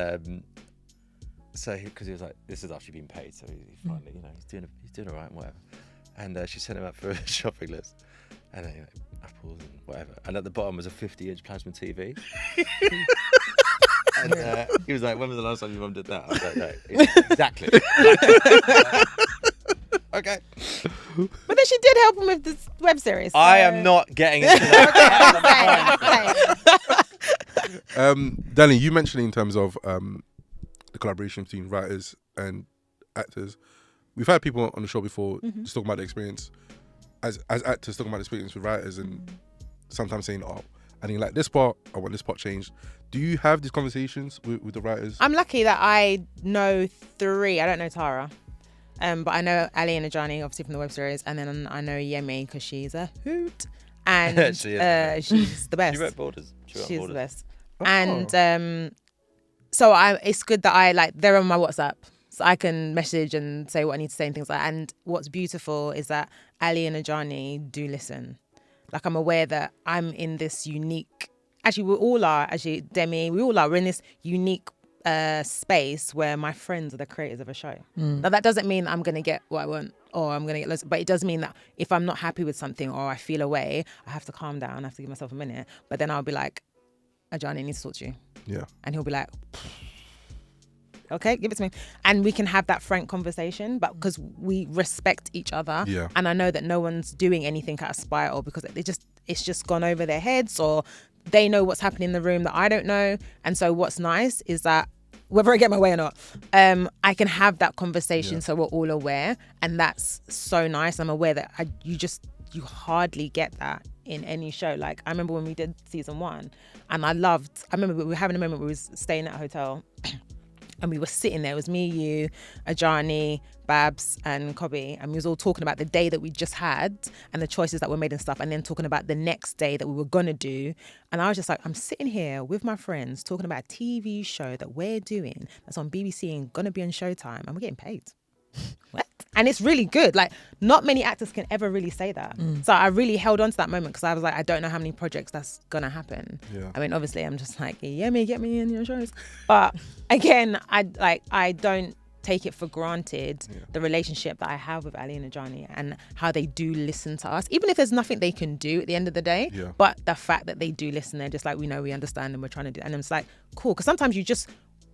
S3: so because he was like, this is after you've been paid, so he finally he's doing all right and whatever. And she sent him out for a shopping list, and apples and whatever. And at the bottom was a 50-inch plasma TV. And he was like, when was the last time your mum did that? I was like, no, exactly. Okay.
S5: But then she did help him with this web series. So.
S3: I am not getting into that.
S1: Dani, you mentioned in terms of the collaboration between writers and actors. We've had people on the show before just talking about the experience as actors, talking about the experience with writers, and sometimes saying, "Oh, I didn't like this part. I want this part changed." Do you have these conversations with the writers?
S5: I'm lucky that I know 3. I don't know Tara, but I know Ali and Adjani, obviously from the web series, and then I know Yemi because she's a hoot, and she's the best.
S3: She wrote Borders.
S5: She's the
S3: Borders.
S5: best.
S1: Oh.
S5: And so it's good that they're on my WhatsApp. So I can message and say what I need to say and things like that. And what's beautiful is that Ali and Adjani do listen. Like I'm aware that I'm in this unique, actually we all are, actually Demi, we all are, we're in this unique space where my friends are the creators of a show. Now that doesn't mean I'm going to get what I want or I'm going to get loads, but it does mean that if I'm not happy with something or I feel away, I have to calm down, I have to give myself a minute. But then I'll be like, Adjani needs to talk to you.
S1: Yeah.
S5: And he'll be like, okay, give it to me. And we can have that frank conversation, but because we respect each other.
S1: Yeah.
S5: And I know that no one's doing anything out of spite or because it's just gone over their heads or they know what's happening in the room that I don't know. And so what's nice is that whether I get my way or not, I can have that conversation so we're all aware. And that's so nice. I'm aware that you hardly get that in any show. Like I remember when we did season 1 and I remember we were having a moment where we was staying at a hotel and we were sitting there. It was me, you, Adjani, Babs and Kobe, and we was all talking about the day that we just had and the choices that were made and stuff, and then talking about the next day that we were gonna do. And I was just like, I'm sitting here with my friends talking about a TV show that we're doing that's on BBC and gonna be on Showtime, and we're getting paid. What? And it's really good. Like not many actors can ever really say that. So I really held on to that moment because I was like, I don't know how many projects that's gonna happen.
S1: Yeah.
S5: I mean, obviously I'm just like, yeah, get me in your shows. But again, I don't take it for granted the relationship that I have with Ali and Adjani and how they do listen to us, even if there's nothing they can do at the end of the day.
S1: Yeah.
S5: But the fact that they do listen, they're just like, we know, we understand, and we're trying to do. And it's like, cool, because sometimes you just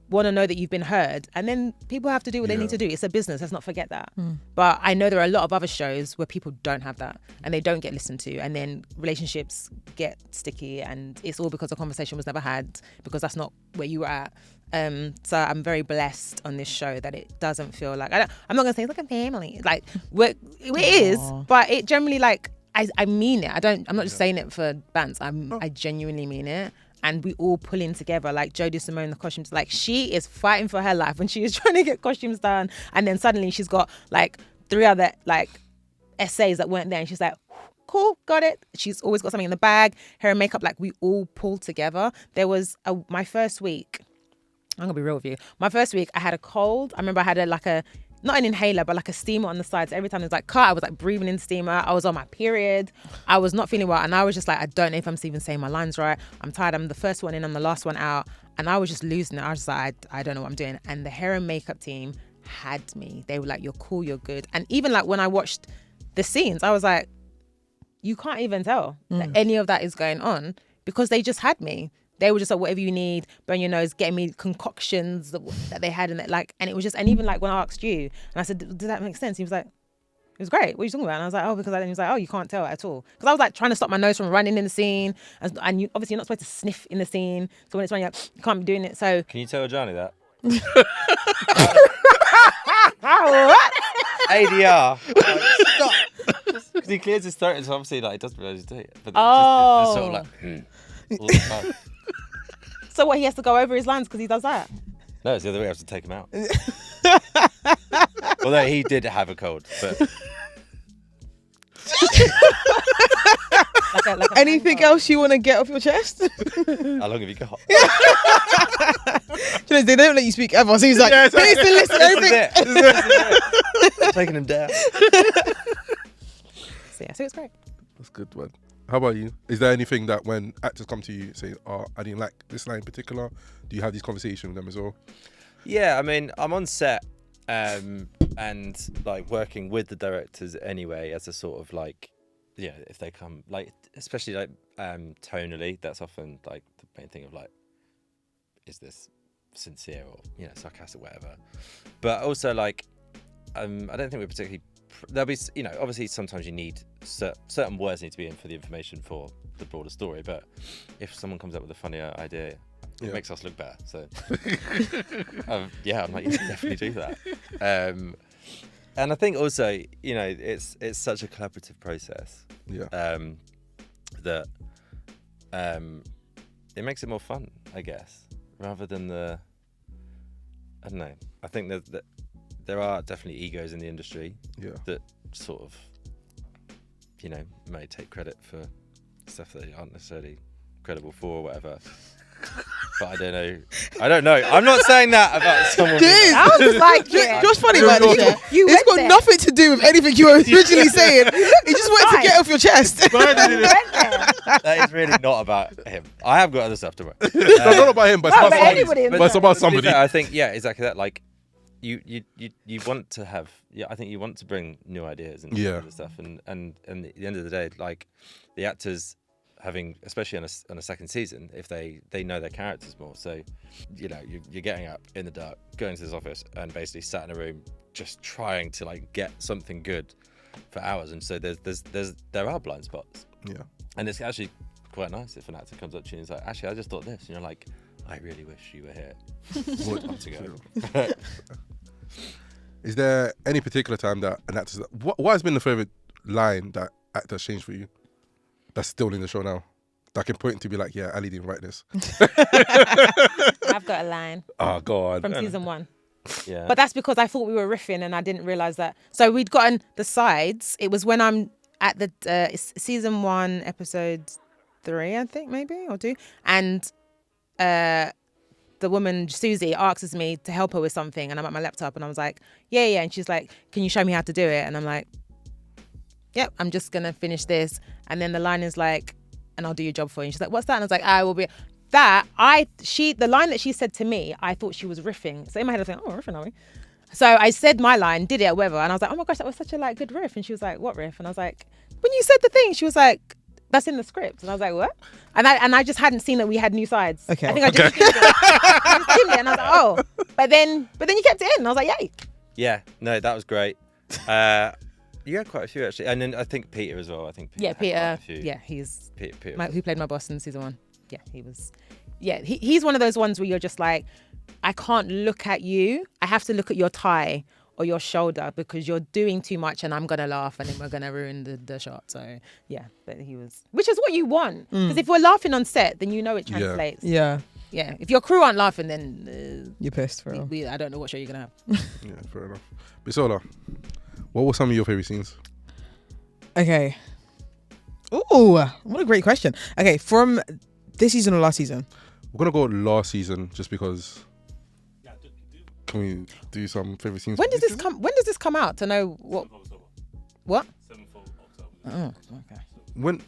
S5: want to know that you've been heard, and then people have to do what they need to do. It's a business, let's not forget that. But I know there are a lot of other shows where people don't have that and they don't get listened to, and then relationships get sticky, and it's all because the conversation was never had because that's not where you were at. So I'm very blessed on this show that it doesn't feel like, I'm not gonna say it's like a family, like it is, but it generally, like I mean it. I'm not just saying it for bants. I genuinely mean it. And we all pull in together. Like Jodie Simone, the costumes, like she is fighting for her life when she is trying to get costumes done. And then suddenly she's got like 3 other like essays that weren't there. And she's like, cool, got it. She's always got something in the bag. Hair and makeup, like we all pull together. There was my first week, I'm gonna be real with you. My first week, I had a cold. I remember I had not an inhaler, but like a steamer on the side. So every time it was like cut, I was like breathing in steamer. I was on my period. I was not feeling well. And I was just like, I don't know if I'm even saying my lines right. I'm tired. I'm the first one in. I'm the last one out. And I was just losing it. I was just like, I don't know what I'm doing. And the hair and makeup team had me. They were like, you're cool, you're good. And even like when I watched the scenes, I was like, you can't even tell that any of that is going on because they just had me. They were just like, whatever you need, burn your nose, getting me concoctions that they had, and it was just, and even like when I asked you, and I said, does that make sense? He was like, it was great. What are you talking about? And I was like, oh, because he was like, oh, you can't tell at all. Because I was like trying to stop my nose from running in the scene, and obviously you're not supposed to sniff in the scene. So when it's running, you can't be doing it. So
S3: Can you tell Adjani that?
S5: what?
S3: ADR. Like, stop. Because he clears his throat, and so obviously like he doesn't realise he's doing it. But it's sort of like, all the time.
S5: So what? He has to go over his lines because he does that.
S3: No, it's the other way. I have to take him out. Although he did have a cold, but
S2: Anything else you want to get off your chest?
S3: how long have you got?
S2: You know, they don't let you speak ever, so he's like, he needs to listen to everything.
S3: This is it. I'm taking him down.
S5: So it's great.
S1: That's good, man. How about you? Is there anything that when actors come to you saying, oh, I didn't like this line in particular, do you have these conversations with them as well?
S3: Yeah, I mean, I'm on set and like working with the directors anyway as a sort of like, yeah, if they come, like, especially like tonally, that's often like the main thing of like, is this sincere or, you know, sarcastic, whatever. But also like, I don't think we're particularly, there'll be, you know, obviously sometimes you need certain words need to be in for the information for the broader story, but if someone comes up with a funnier idea, it makes us look better. So yeah, I'm like, you should definitely do that. And I think also, you know, it's such a collaborative process.
S1: Yeah.
S3: That it makes it more fun, I guess, rather than I don't know. I think that there are definitely egos in the industry that sort of, you know, may take credit for stuff that they aren't necessarily credible for or whatever. But I don't know. I'm not saying that about someone.
S2: Dude,
S5: I was just like, yeah.
S2: What's funny about this? Yeah?
S5: You
S2: It's
S5: went
S2: got
S5: there.
S2: nothing to do with anything you were originally saying. You just wanted to get off your chest.
S5: You went there.
S3: That is really not about him. I have got other stuff to work.
S1: It's not about him, but it's
S5: No,
S1: about
S5: but
S1: somebody.
S5: anybody in
S1: But it's
S5: there.
S1: about
S3: To be
S1: somebody.
S3: fair, I think, yeah, exactly that. Like, you want to have, I think you want to bring new ideas and stuff. And at the end of the day, like, the actors having, especially on a second season, if they know their characters more. So, you know, you're getting up in the dark, going to this office, and basically sat in a room just trying to like get something good for hours. And so there are blind spots.
S1: Yeah.
S3: And it's actually quite nice if an actor comes up to you and is like, actually, I just thought this. And you're like, I really wish you were here. Would love to go.
S1: Is there any particular time that an actor's... What has been the favourite line that actors changed for you that's still in the show now? That can point to be like, yeah, Ali didn't write this.
S5: I've got a line
S1: Oh, go on.
S5: from season 1.
S3: Yeah.
S5: But that's because I thought we were riffing and I didn't realise that. So we'd gotten the sides. It was when I'm at the season 1, episode 3, I think, maybe, or 2. And the woman, Susie, asks me to help her with something. And I'm at my laptop and I was like, yeah. And she's like, can you show me how to do it? And I'm like, yep, I'm just going to finish this. And then the line is like, and I'll do your job for you. And she's like, what's that? And I was like, I will be... The line that she said to me, I thought she was riffing. So in my head, I was like, oh, riffing, are we? So I said my line, did it or whatever. And I was like, oh my gosh, that was such a like good riff. And she was like, what riff? And I was like, when you said the thing, she was like, that's in the script. And I was like, what? And I just hadn't seen that we had new sides.
S2: Okay.
S5: I think I just assumed it. And I was like, oh. But then you kept it in. And I was like, yay.
S3: Yeah, no, that was great. You had quite a few actually, and then I think Peter as well. I think Peter
S5: Yeah,
S3: had quite
S5: Peter.
S3: a few.
S5: Yeah, he's
S3: Peter.
S5: who played my boss in season 1. Yeah, he was. Yeah, he's one of those ones where you're just like, I can't look at you. I have to look at your tie or your shoulder because you're doing too much, and I'm gonna laugh, and then we're gonna ruin the shot. So yeah, but he was, which is what you want, because if we're laughing on set, then you know it translates.
S2: Yeah.
S5: Yeah. If your crew aren't laughing, then
S2: You're pissed, for real.
S5: I don't know what show you're gonna have.
S1: Yeah, fair enough. Bisola, what were some of your favourite scenes?
S2: Okay. Ooh, what a great question. Okay, from this season or last season?
S1: We're going to go last season just because... Can we do some favourite scenes?
S5: When does this come? When does this come out? To know what? What?
S6: 7th of October.
S5: Oh, okay.
S1: When...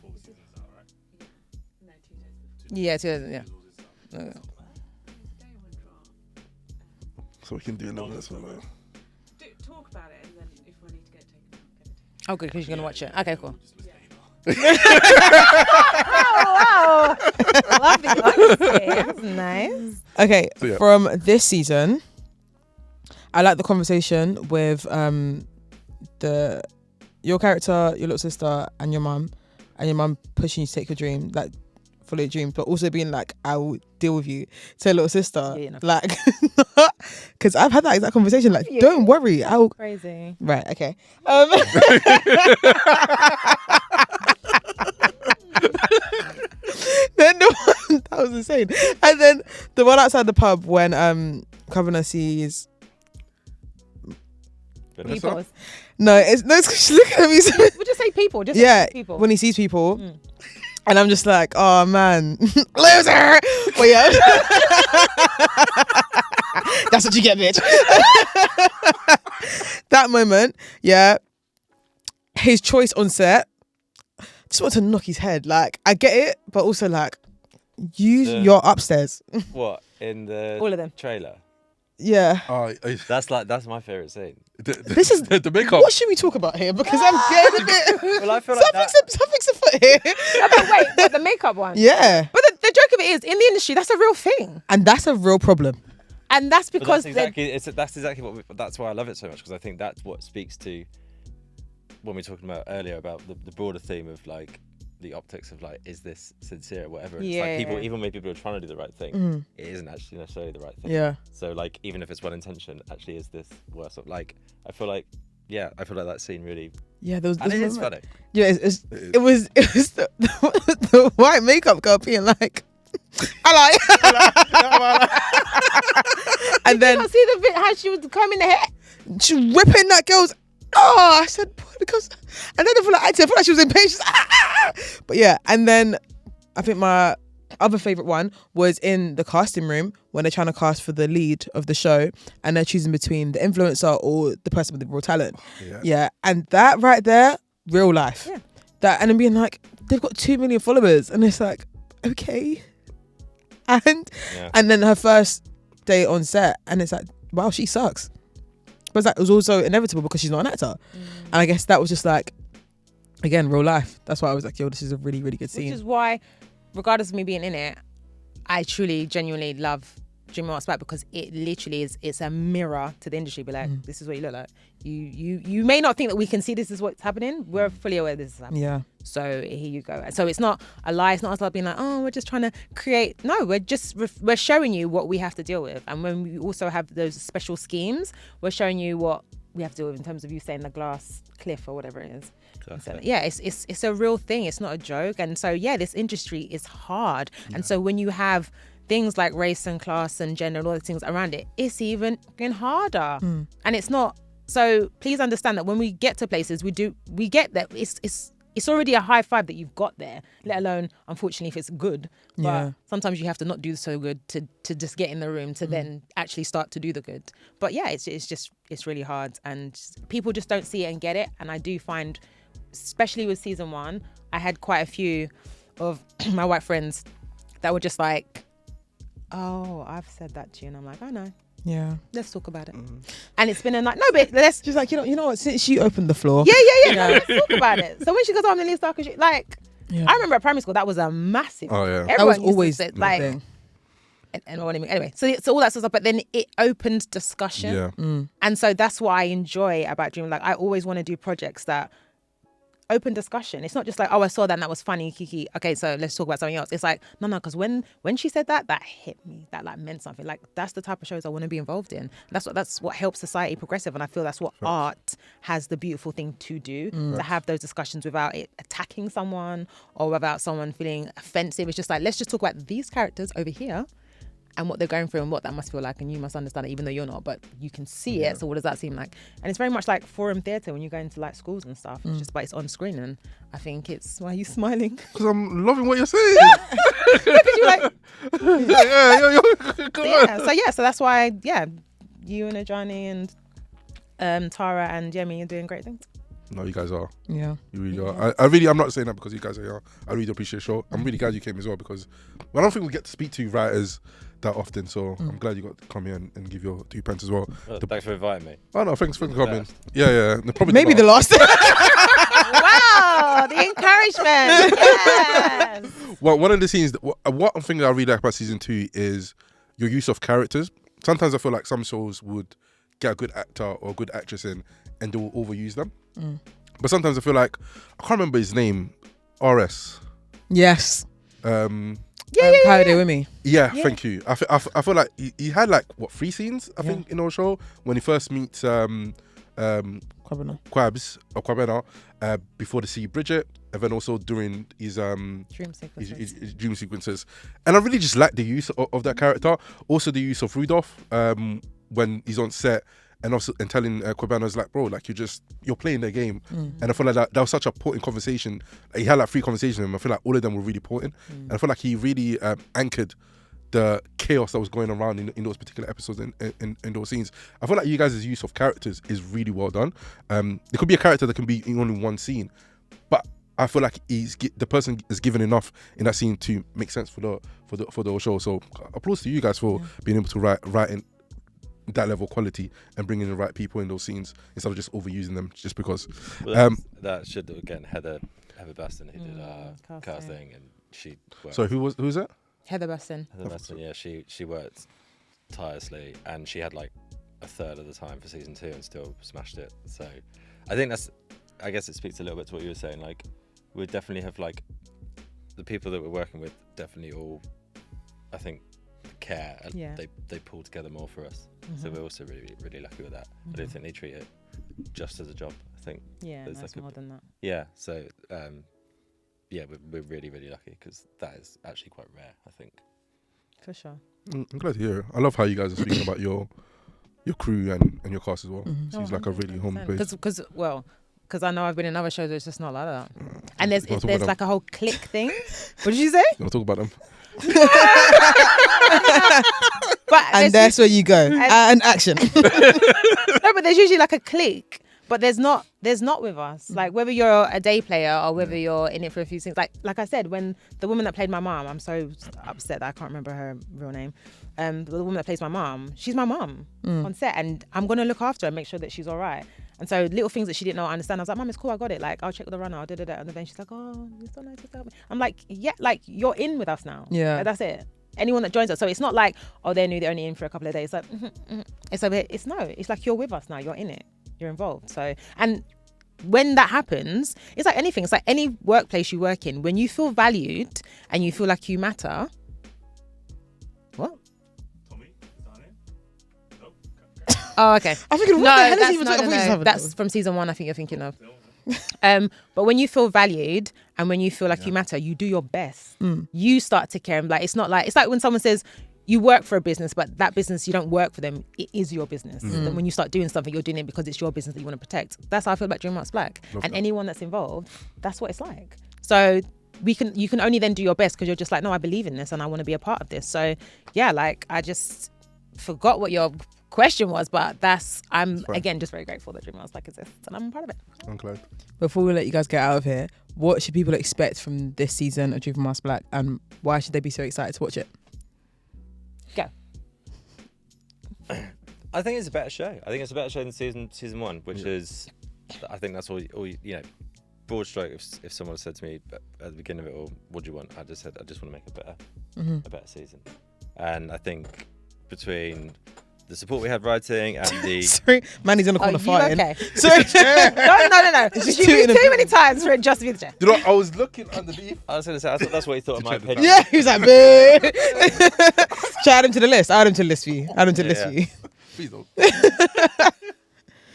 S5: Yeah, 2000, yeah.
S1: So we can do another one.
S4: Talk about it, and then if we need to get taken out, get it taken
S5: Oh, good, because you're gonna watch it. Okay, cool. Oh, wow. Lovely honesty. That's nice.
S2: Okay,
S1: So, yeah.
S2: from this season, I like the conversation with your character, your little sister, and your mum pushing you to take your dream, like follow your dreams, but also being like, I will deal with you to your little sister,
S5: Yeah, no.
S2: like, because I've had that exact conversation, like,
S5: Yeah.
S2: don't worry, I'll.
S5: Crazy.
S2: Right, okay. Then the one that was insane, and then the one outside the pub when Governor sees.
S3: Vanessa?
S5: People.
S2: No, it's 'cause she's looking at me. So,
S5: We'll just say people. Just
S2: yeah,
S5: say people.
S2: when he sees people,
S5: Mm.
S2: and I'm just like, oh man, loser. Well, yeah, that's what you get, bitch. That moment, yeah, his choice on set, just want to knock his head. Like, I get it, but also like, use
S3: The-
S2: your upstairs.
S3: What in the
S5: All of them.
S3: trailer?
S2: Yeah.
S3: That's my favorite scene.
S2: This is
S1: the makeup.
S2: What should we talk about here? Because I'm getting a bit.
S3: Well, I feel like
S2: Something's afoot here.
S5: Oh, but wait, what, the makeup one?
S2: Yeah,
S5: But the joke of it is, in the industry, that's a real thing.
S2: and that's a real problem.
S5: And that's
S3: But
S5: because
S3: that's exactly that's why I love it so much, because I think that's what speaks to when we were talking about earlier about the broader theme of like the optics of like, is this sincere or whatever. It's
S5: Yeah.
S3: like people, even when people are trying to do the right thing, it isn't actually necessarily the right thing.
S2: Yeah.
S3: So like, even if it's well intentioned, actually is this worse off? Like, I feel like that scene really,
S2: Yeah, there was.
S3: and it
S2: this
S3: is
S2: moment-
S3: funny.
S2: Yeah, it was the white makeup girl being like, I like. And
S5: you
S2: then
S5: don't see the bit how she was combing the hair.
S2: she whipping that girl's. Oh, I said, because, and then I feel like she was impatient. She's, But yeah, and then I think my other favorite one was in the casting room when they're trying to cast for the lead of the show, and they're choosing between the influencer or the person with the raw talent. Yeah, and that right there, real life.
S5: Yeah.
S2: That, and then being like, they've got 2 million followers, and it's like, okay, and then her first day on set, and it's like, wow, she sucks. But it was also inevitable because she's not an actor. And I guess that was just like, again, real life. That's why I was like, yo, this is a really, really good scene.
S5: Which is why, regardless of me being in it, I truly, genuinely love Dream Arts Back, because it literally it's a mirror to the industry. Be like, this is what you look like. You may not think that we can see this is what's happening. We're fully aware this is happening.
S2: Yeah.
S5: So here you go. So it's not a lie. It's not us like being like, oh, we're just trying to create. No, we're showing you what we have to deal with. And when we also have those special schemes, we're showing you what we have to deal with in terms of you saying the glass cliff or whatever it is. So, yeah, it's a real thing. It's not a joke. And so yeah, this industry is hard. And so when you have things like race and class and gender and all these things around it, it's even harder. And it's not. So please understand that when we get to places, we get that it's already a high five that you've got there, let alone, unfortunately, if it's good. But sometimes you have to not do so good to just get in the room to then actually start to do the good. But yeah, it's really hard, and people just don't see it and get it. And I do find, especially with season 1, I had quite a few of my white friends that were just like, oh, I've said that to you. And I'm like, I know.
S2: Yeah.
S5: Let's talk about it. And it's been a night. No, but let's.
S2: She's like, you know what? Since you opened the floor.
S5: Yeah. No, let's talk about it. So when she goes, oh, I'm the least dark, like,
S2: Yeah.
S5: I remember at primary school, that was a massive.
S1: Oh, yeah.
S2: That was
S5: Everyone used to
S2: always
S5: say,
S2: the
S5: like,
S2: thing.
S5: and what I mean. Anyway, so all that sort of stuff. But then it opened discussion.
S1: Yeah.
S5: And so that's what I enjoy about Dream. Like, I always want to do projects that open discussion. It's not just like, oh, I saw that and that was funny, kiki. Okay, so let's talk about something else. It's like, no, because when she said that hit me. That like meant something. Like, that's the type of shows I want to be involved in. That's what helps society progressive. And I feel that's what art has the beautiful thing to do, to have those discussions without it attacking someone or without someone feeling offensive. It's just like, let's just talk about these characters over here and what they're going through and what that must feel like, and you must understand it even though you're not, but you can see it. So what does that seem like? And it's very much like forum theatre when you go into like schools and stuff. It's just, but it's on screen, and I think it's, why are you smiling?
S1: Because I'm loving what you're saying.
S5: Because you're like,
S1: yeah.
S5: so that's why you and Adjani and Tara and Yemi are doing great things.
S1: No, you guys are.
S2: Yeah.
S1: You really are. I'm not saying that because you guys are here. I really appreciate the show. I'm really glad you came as well, because I don't think we get to speak to writers that often. So I'm glad you got to come here and give your 2 pence as well.
S3: Thanks for inviting me.
S1: Oh no, thanks for coming. Yeah. Probably
S2: Maybe the last.
S5: Wow. Oh, the encouragement. Yes.
S1: Well, one of the scenes, one thing that I really like about season 2 is your use of characters. Sometimes I feel like some shows would get a good actor or a good actress in and they will overuse them. But sometimes I feel like, I can't remember his name, RS.
S2: Yes.
S5: Yeah.
S2: With me.
S1: Yeah, thank you. I feel like he had like, 3 scenes, I think, in our show when he first meets Kwabena before they see Bridget, and then also during his
S5: Dream sequences.
S1: his dream sequences. And I really just like the use of that character. Also the use of Rudolph when he's on set and also and telling Kwabena, like, bro, like you're playing the game. And I feel like that was such a potent conversation. Like, he had like 3 conversations with him. I feel like all of them were really potent. And I feel like he really anchored the chaos that was going around in those particular episodes and in those scenes. I feel like you guys' use of characters is really well done. There could be a character that can be in only one scene, but I feel like the person is given enough in that scene to make sense for the whole show. So applause to you guys for being able to write in that level of quality and bringing the right people in those scenes instead of just overusing them just because.
S3: Well, that should again Heather Baston who did our casting, and she worked.
S1: So who's that?
S5: Heather Baston.
S3: Heather Baston, yeah, she worked tirelessly, and she had like a third of the time for season 2 and still smashed it. So I think I guess it speaks a little bit to what you were saying. Like, we definitely have like the people that we're working with definitely all, I think, care and they pull together more for us. So we're also really, really lucky with that. I don't think they treat it just as a job. I think
S5: There's like more than that.
S3: Yeah, so we're really, really lucky because that is actually quite rare, I think.
S5: For sure.
S1: I'm glad to hear it. I love how you guys are speaking about your crew and your cast as well. Seems like a really home base.
S5: Because I know I've been in other shows where it's just not like that. And there's like a whole clique thing. What did you say?
S1: You want to talk about them?
S2: And that's where you go. And action.
S5: No, but there's usually like a clique. But there's not with us. Like, whether you're a day player or whether you're in it for a few things. Like I said, when the woman that played my mom, I'm so upset that I can't remember her real name. The woman that plays my mom, she's my mom on set, and I'm gonna look after her and make sure that she's all right. And so little things that she didn't know, I understand. I was like, Mom, it's cool, I got it. Like, I'll check with the runner, I'll do that. And then she's like, oh, you're so nice to help me. I'm like, yeah, like, you're in with us now.
S2: Yeah.
S5: Like, that's it. Anyone that joins us. So it's not like, oh, they're new, they're only in for a couple of days. Like, it's like you're with us now, you're in it, you're involved. So, and when that happens, it's like anything. It's like any workplace you work in. When you feel valued and you feel like you matter. What?
S6: Tommy, is that it? Nope.
S5: Oh, okay.
S2: I'm thinking, what the hell is he even talking about?
S5: That's from season 1, I think you're thinking of. But when you feel valued and when you feel like you matter, you do your best. You start to care. Like, it's like when someone says you work for a business, but that business, you don't work for them. It is your business. And when you start doing something, you're doing it because it's your business that you want to protect. That's how I feel about Dream Marks Black.
S1: Love
S5: and
S1: that.
S5: anyone that's involved, that's what it's like. So you can only then do your best because you're just like, no, I believe in this and I want to be a part of this. So yeah, like, I just forgot what your question was, but I'm again just very grateful that Dream Marks Black exists and I'm a part of it.
S1: I'm glad.
S2: Before we let you guys get out of here, what should people expect from this season of Dream Marks Black, and why should they be so excited to watch it?
S5: Go.
S3: I think it's a better show. I think it's a better show than season 1, which is, I think that's all you know, broad stroke. If someone said to me at the beginning of it all, what do you want? I just said, I just want to make a better season. And I think between the support we had writing and the
S2: Sorry, Manny's in the corner fighting.
S5: Okay.
S2: Sorry.
S5: No.
S2: just
S5: You moved too many times for it just to be the chair.
S1: You know, I was looking underneath.
S3: I was going to say, I thought that's what he thought of my opinion.
S2: Yeah, he was like, boo. Should add him to the list. Add him to the list for you. Add him to the list for you.
S1: Please don't.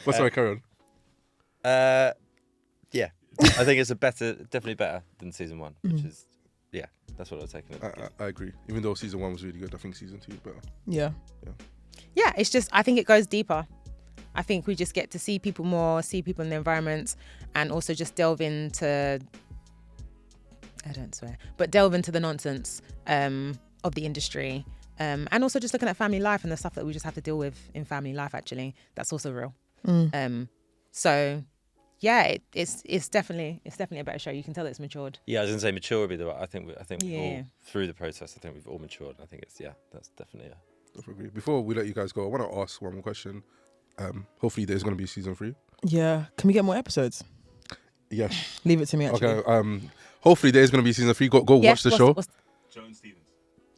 S1: But sorry, carry on.
S3: Yeah, I think it's definitely better than season 1, which is, yeah, that's what I was taking it.
S1: I agree. Even though season 1 was really good, I think season 2 is better.
S2: Yeah.
S5: Yeah, it's just, I think it goes deeper. I think we just get to see people more, see people in the environment, and also just delve into, I don't swear, but delve into the nonsense of the industry. And also just looking at family life and the stuff that we just have to deal with in family life, actually. That's also real. So yeah, it's definitely a better show. You can tell it's matured.
S3: Yeah, I was going to say mature would be the right. I think
S5: Yeah.
S3: all through the process, I think we've all matured. I think that's definitely
S1: Definitely. Before we let you guys go, I want to ask one more question. Hopefully there's going to be season 3.
S2: Yeah. Can we get more episodes?
S1: Yes.
S2: Leave it to me. Actually.
S1: Okay. Hopefully there is going to be season 3. Go
S5: Yeah,
S1: watch the show.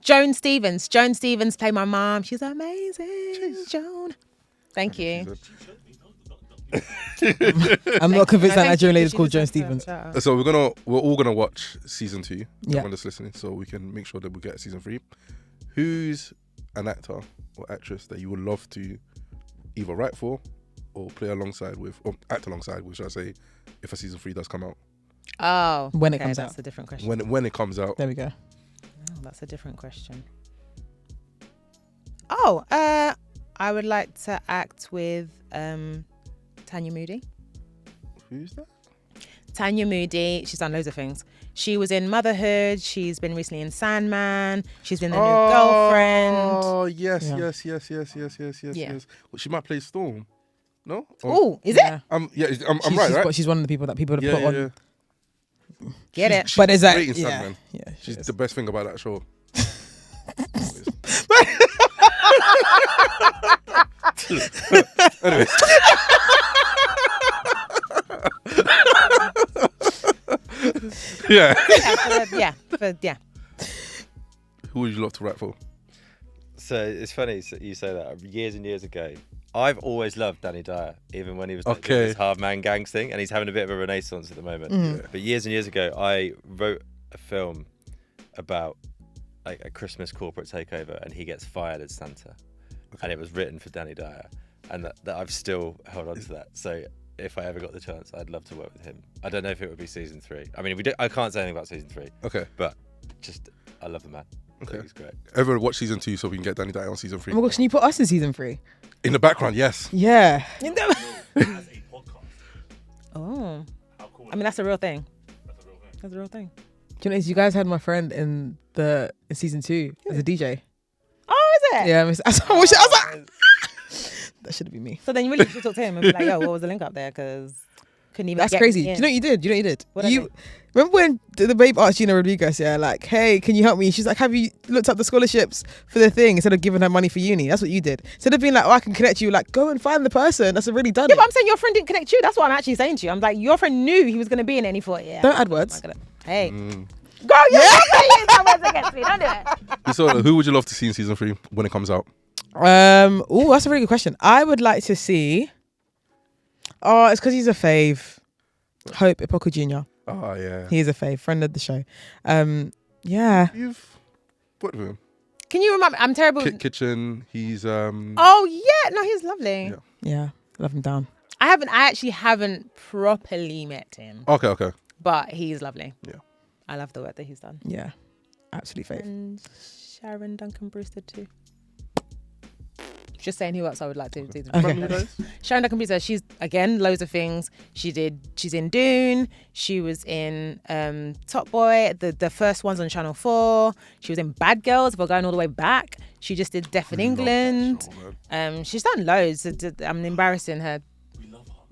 S6: Joan Stevens.
S5: Joan Stevens played my mom. She's amazing. Joan. Thank you.
S2: I'm not convinced that
S5: Thank
S2: Nigerian
S5: you,
S2: lady's
S5: she
S2: called Joan
S5: deserves
S2: Stevens.
S5: her.
S1: So we're all gonna watch season 2.
S2: Yeah.
S1: Everyone that's listening, so we can make sure that we get season 3. Who's an actor or actress that you would love to either write for or play alongside with, or act alongside with, should I say, if a season 3 does come out?
S5: Oh,
S2: When it
S5: okay,
S2: comes
S5: that's
S2: out.
S5: a different question.
S1: When it comes out.
S2: There we go.
S5: Oh, that's a different question. I would like to act with Tanya Moody.
S1: Who's that?
S5: Tanya Moody, she's done loads of things. She was in Motherhood. She's been recently in Sandman. She's been the new girlfriend.
S1: Oh yes,
S2: Yeah.
S1: yes. Well, she might play Storm. No?
S5: Oh, is
S2: Yeah.
S5: it?
S1: I'm right,
S2: she's,
S1: right?
S2: But she's one of the people that people have
S1: Yeah,
S2: put on.
S1: yeah.
S5: Get it?
S2: But is that
S1: great in
S2: yeah?
S1: Sandman.
S2: Yeah,
S1: She's
S2: she is.
S1: the best thing about that show. Anyway. Yeah.
S5: Yeah.
S1: Who would you love to rap for?
S3: So it's funny you say that. Years and years ago, I've always loved Danny Dyer, even when he was like, doing this hard man gangs thing, and he's having a bit of a renaissance at the moment.
S2: Mm.
S3: But years and years ago, I wrote a film about like a Christmas corporate takeover, and he gets fired as Santa, and it was written for Danny Dyer, and that I've still held on to that. So if I ever got the chance, I'd love to work with him. I don't know if it would be season 3. I mean, I can't say anything about season 3.
S1: Okay.
S3: But just I love the man.
S1: Okay.
S3: He's great.
S1: Ever watch season 2 so we can get Danny Dyer on season 3?
S2: Oh my gosh, can you put us in season 3?
S1: In the background, yes.
S2: Yeah.
S6: As a podcast.
S5: Oh,
S6: How cool
S5: I mean, that's a real thing.
S6: That's a real thing.
S5: That's a real thing.
S2: Do you know, you guys had my friend in season 2 as a DJ.
S5: Oh, is it?
S2: Yeah, I was like, that should have been me.
S5: So then you really should talk to him and be like, yo, what was the link up there? Because couldn't even
S2: That's
S5: get
S2: crazy.
S5: me
S2: Do
S5: in.
S2: you know what you did?
S5: What I do?
S2: Remember when the babe asked Gina Rodriguez, yeah, like, hey, can you help me? She's like, have you looked up the scholarships for the thing instead of giving her money for uni? That's what you did. Instead of being like, oh, I can connect you, like, go and find the person. That's already done
S5: Yeah,
S2: it.
S5: but I'm saying your friend didn't connect you. That's what I'm actually saying to you. I'm like, your friend knew he was going to be in any for it. Yeah.
S2: Don't add words.
S5: Hey.
S1: Mm.
S5: Girl, you're saying some words against me. Don't do it.
S1: So who would you love to see in season 3 when it comes out?
S2: Oh, that's a really good question. I would like to see. Oh, it's because he's a fave. Hope Ipoku Jr.
S1: Oh, yeah.
S2: He is a fave, friend of the show. Yeah.
S1: You've worked with him.
S5: Can you remind me? I'm terrible.
S1: Kitchen, he's...
S5: Oh, yeah. No, he's lovely.
S1: Yeah.
S2: Yeah. Love him down.
S5: I actually haven't properly met him,
S1: Okay.
S5: but he's lovely.
S1: Yeah.
S5: I love the work that he's done.
S2: Yeah. Absolutely fave.
S5: And Sharon Duncan Brewster too. Just saying who else I would like to do.
S2: Okay.
S5: Sharon Duncan Brewster, she's again loads of things. She's in Dune. She was in Top Boy, the first ones on Channel 4. She was in Bad Girls. We're going all the way back. She just did Deaf in England. She's done loads. I'm embarrassing her.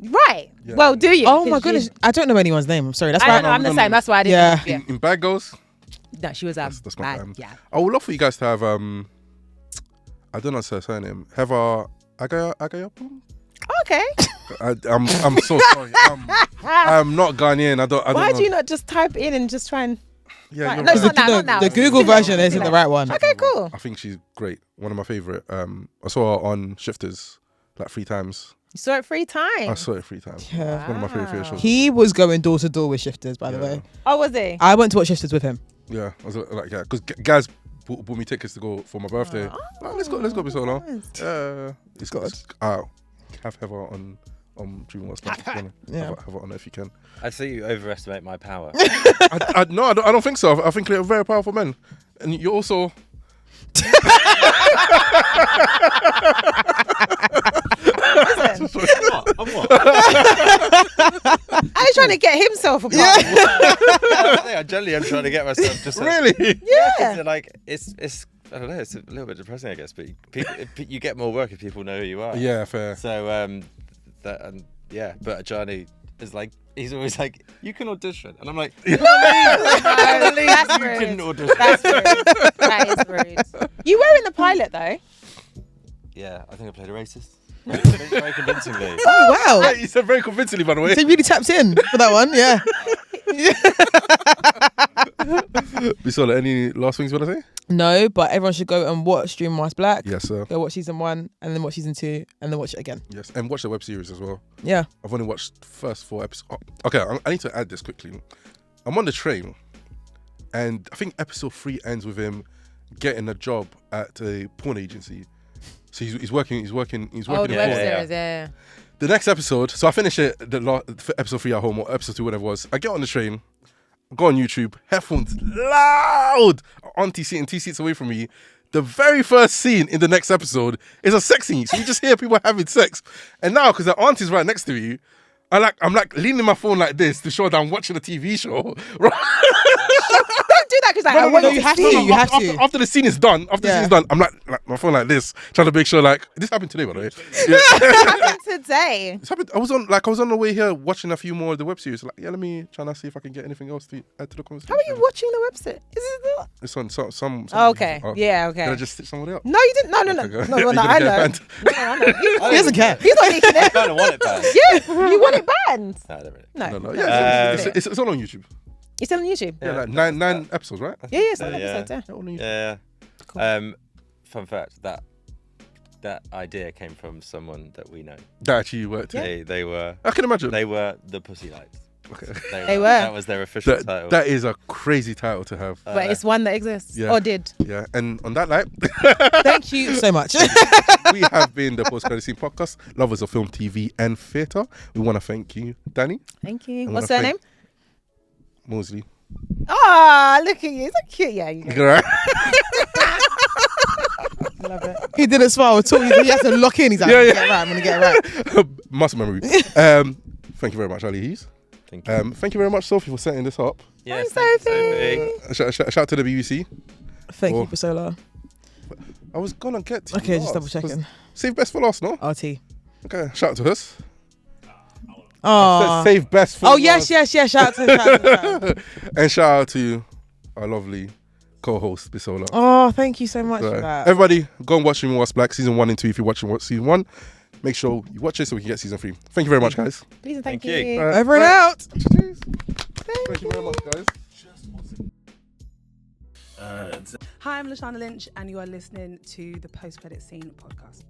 S5: Right.
S1: Yeah.
S5: Well, do you?
S2: Oh my goodness. I don't know anyone's name. I'm sorry. That's
S5: I
S2: why
S5: don't know. I'm the same. That's why I didn't.
S2: Yeah.
S1: In Bad Girls?
S5: No, she was
S1: That's not
S5: bad.
S1: bad.
S5: Yeah.
S1: I would love for you guys to have... I don't know her surname. Heather Agayapong?
S5: Okay.
S1: I'm so sorry. I'm not Ghanaian. I don't
S5: Why
S1: know.
S5: do you not just type in and just try and?
S1: Yeah,
S5: Right.
S1: you're
S5: No,
S1: right.
S5: it's not now. Not now.
S2: The Google version isn't the right one.
S5: Okay, cool.
S1: I think she's great. One of my favorite. I saw her on Shifters like 3 times.
S5: You saw it 3 times.
S1: I saw it 3 times.
S2: Yeah.
S1: One of my favorite shows.
S2: He was going door to door with Shifters, by the
S1: Yeah.
S2: way.
S5: Oh, was he?
S2: I went to watch Shifters with him.
S1: Yeah, I was like, yeah, because Gaz bought me tickets to go for my birthday. Like, let's go be so long. It's got. Have Heather on Dream What's Next.
S2: Yeah.
S1: Have her on if you can.
S3: I think you overestimate my power.
S1: No, I don't think so. I think they're very powerful men, and you're also.
S6: I'm what?
S5: I was trying to get himself apart.
S3: I generally am trying to get myself just
S1: Really?
S5: Yeah.
S3: like it's I don't know, it's a little bit depressing, I guess, but you get more work if people know who you are.
S1: Yeah, fair.
S3: So but Adjani is like, he's always like, you can audition, and I'm like,
S5: That's
S3: you
S5: rude.
S3: can audition.
S5: That's rude. That is rude. You were in the pilot though.
S3: Yeah, I think I played a racist. Very convincingly.
S2: Oh wow.
S1: You said very convincingly, by the way.
S2: So you really tapped in for that one, yeah.
S1: Bisola, any last things you want to say?
S2: No, but everyone should go and watch Dream Mask Black.
S1: Yes, sir.
S2: Go watch season 1 and then watch season 2 and then watch it again.
S1: Yes, and watch the web series as well.
S2: Yeah.
S1: I've only watched the first 4 episodes. Oh, okay, I need to add this quickly. I'm on the train, and I think episode 3 ends with him getting a job at a porn agency. So he's working.
S5: Oh,
S1: in
S5: the
S1: porn.
S5: web series, yeah.
S1: The next episode, so I finish it, episode 3 at home, or episode 2, whatever it was. I get on the train, go on YouTube, headphones loud, auntie sitting 2 seats away from me. The very first scene in the next episode is a sex scene. So you just hear people having sex. And now, because the auntie's right next to you, I'm like leaning my phone like this to show that I'm watching a TV show. Right?
S5: Don't do that because I want
S2: no,
S5: you
S2: you
S5: to
S2: have
S5: see.
S2: to. You have to.
S1: After the scene is done, I'm like my phone like this, trying to make sure this happened today, by the way. Yeah.
S5: It happened today.
S1: It's happened. I was on the way here watching a few more of the web series. Like, yeah, let me try and see if I can get anything else to add to the conversation.
S5: How are you watching the website? Is it not?
S1: It's on some
S5: Oh, okay. Yeah, okay.
S1: Did I just stitch somebody up?
S5: No, you didn't. No.
S1: Okay,
S5: No,
S1: You're
S5: I
S1: gonna
S5: know.
S1: get
S5: No,
S1: banned.
S5: I know.
S2: He doesn't care.
S5: He's not leaking
S3: I
S5: it.
S3: kind of want it banned.
S5: Yeah, you want it banned.
S3: No, I don't really.
S5: No.
S1: No. Yeah, it's all on YouTube.
S5: It's still on YouTube.
S1: Yeah, like nine episodes, right?
S5: Yeah, it's on
S3: Yeah.
S5: episodes, yeah.
S1: Yeah, all on YouTube.
S3: Yeah.
S5: Cool.
S3: Fun fact, that idea came from someone that we know.
S1: That actually worked.
S5: Yeah.
S3: They were
S1: I can imagine.
S3: they were the Pussy Lights.
S1: Okay.
S5: They were.
S3: That was their official title.
S1: That is a crazy title to have.
S5: But it's one that exists.
S1: yeah.
S5: Or did.
S1: Yeah, and on that night,
S2: Thank you so much.
S1: we have been the Post Credit Scene Podcast, lovers of film, TV, and theatre. We want to thank you, Dani
S5: Thank you.
S1: I
S5: What's
S1: wanna
S5: her name?
S1: Moseley.
S5: Ah, look at you. So cute. Yeah, you go.
S1: Right?
S5: Love it.
S2: He didn't smile at all. He had to lock in. He's like, I'm gonna get it right.
S1: Muscle memory. Thank you very much, Ali Hughes.
S3: Thank you.
S1: Thank you very much, Sophie, for setting this up.
S3: Yeah,
S5: Hi,
S3: thanks,
S5: Sophie.
S1: Shout out to the BBC.
S2: Thank
S1: Oh.
S2: you, Bisola.
S1: I was gonna get to
S2: Okay,
S1: you
S2: just
S1: last,
S2: double checking.
S1: 'cause Save best for last, no?
S2: RT.
S1: Okay, shout out to us.
S2: Oh.
S1: Save best for
S2: Oh
S1: last.
S2: yes. Shout out to her.
S1: And shout out to our lovely co-host, Bisola.
S2: Oh, thank you so much
S1: So,
S2: for that.
S1: everybody, go and watch Dream Mask Black season 1 and 2 if you're watching season 1. Make sure you watch it so we can get season 3. Thank you very much, guys.
S5: Please and thank
S3: Thank you.
S5: you.
S2: Over and out.
S1: Thank you very much, guys.
S7: Hi, I'm Lashana Lynch, and you are listening to the Post Credit Scene podcast.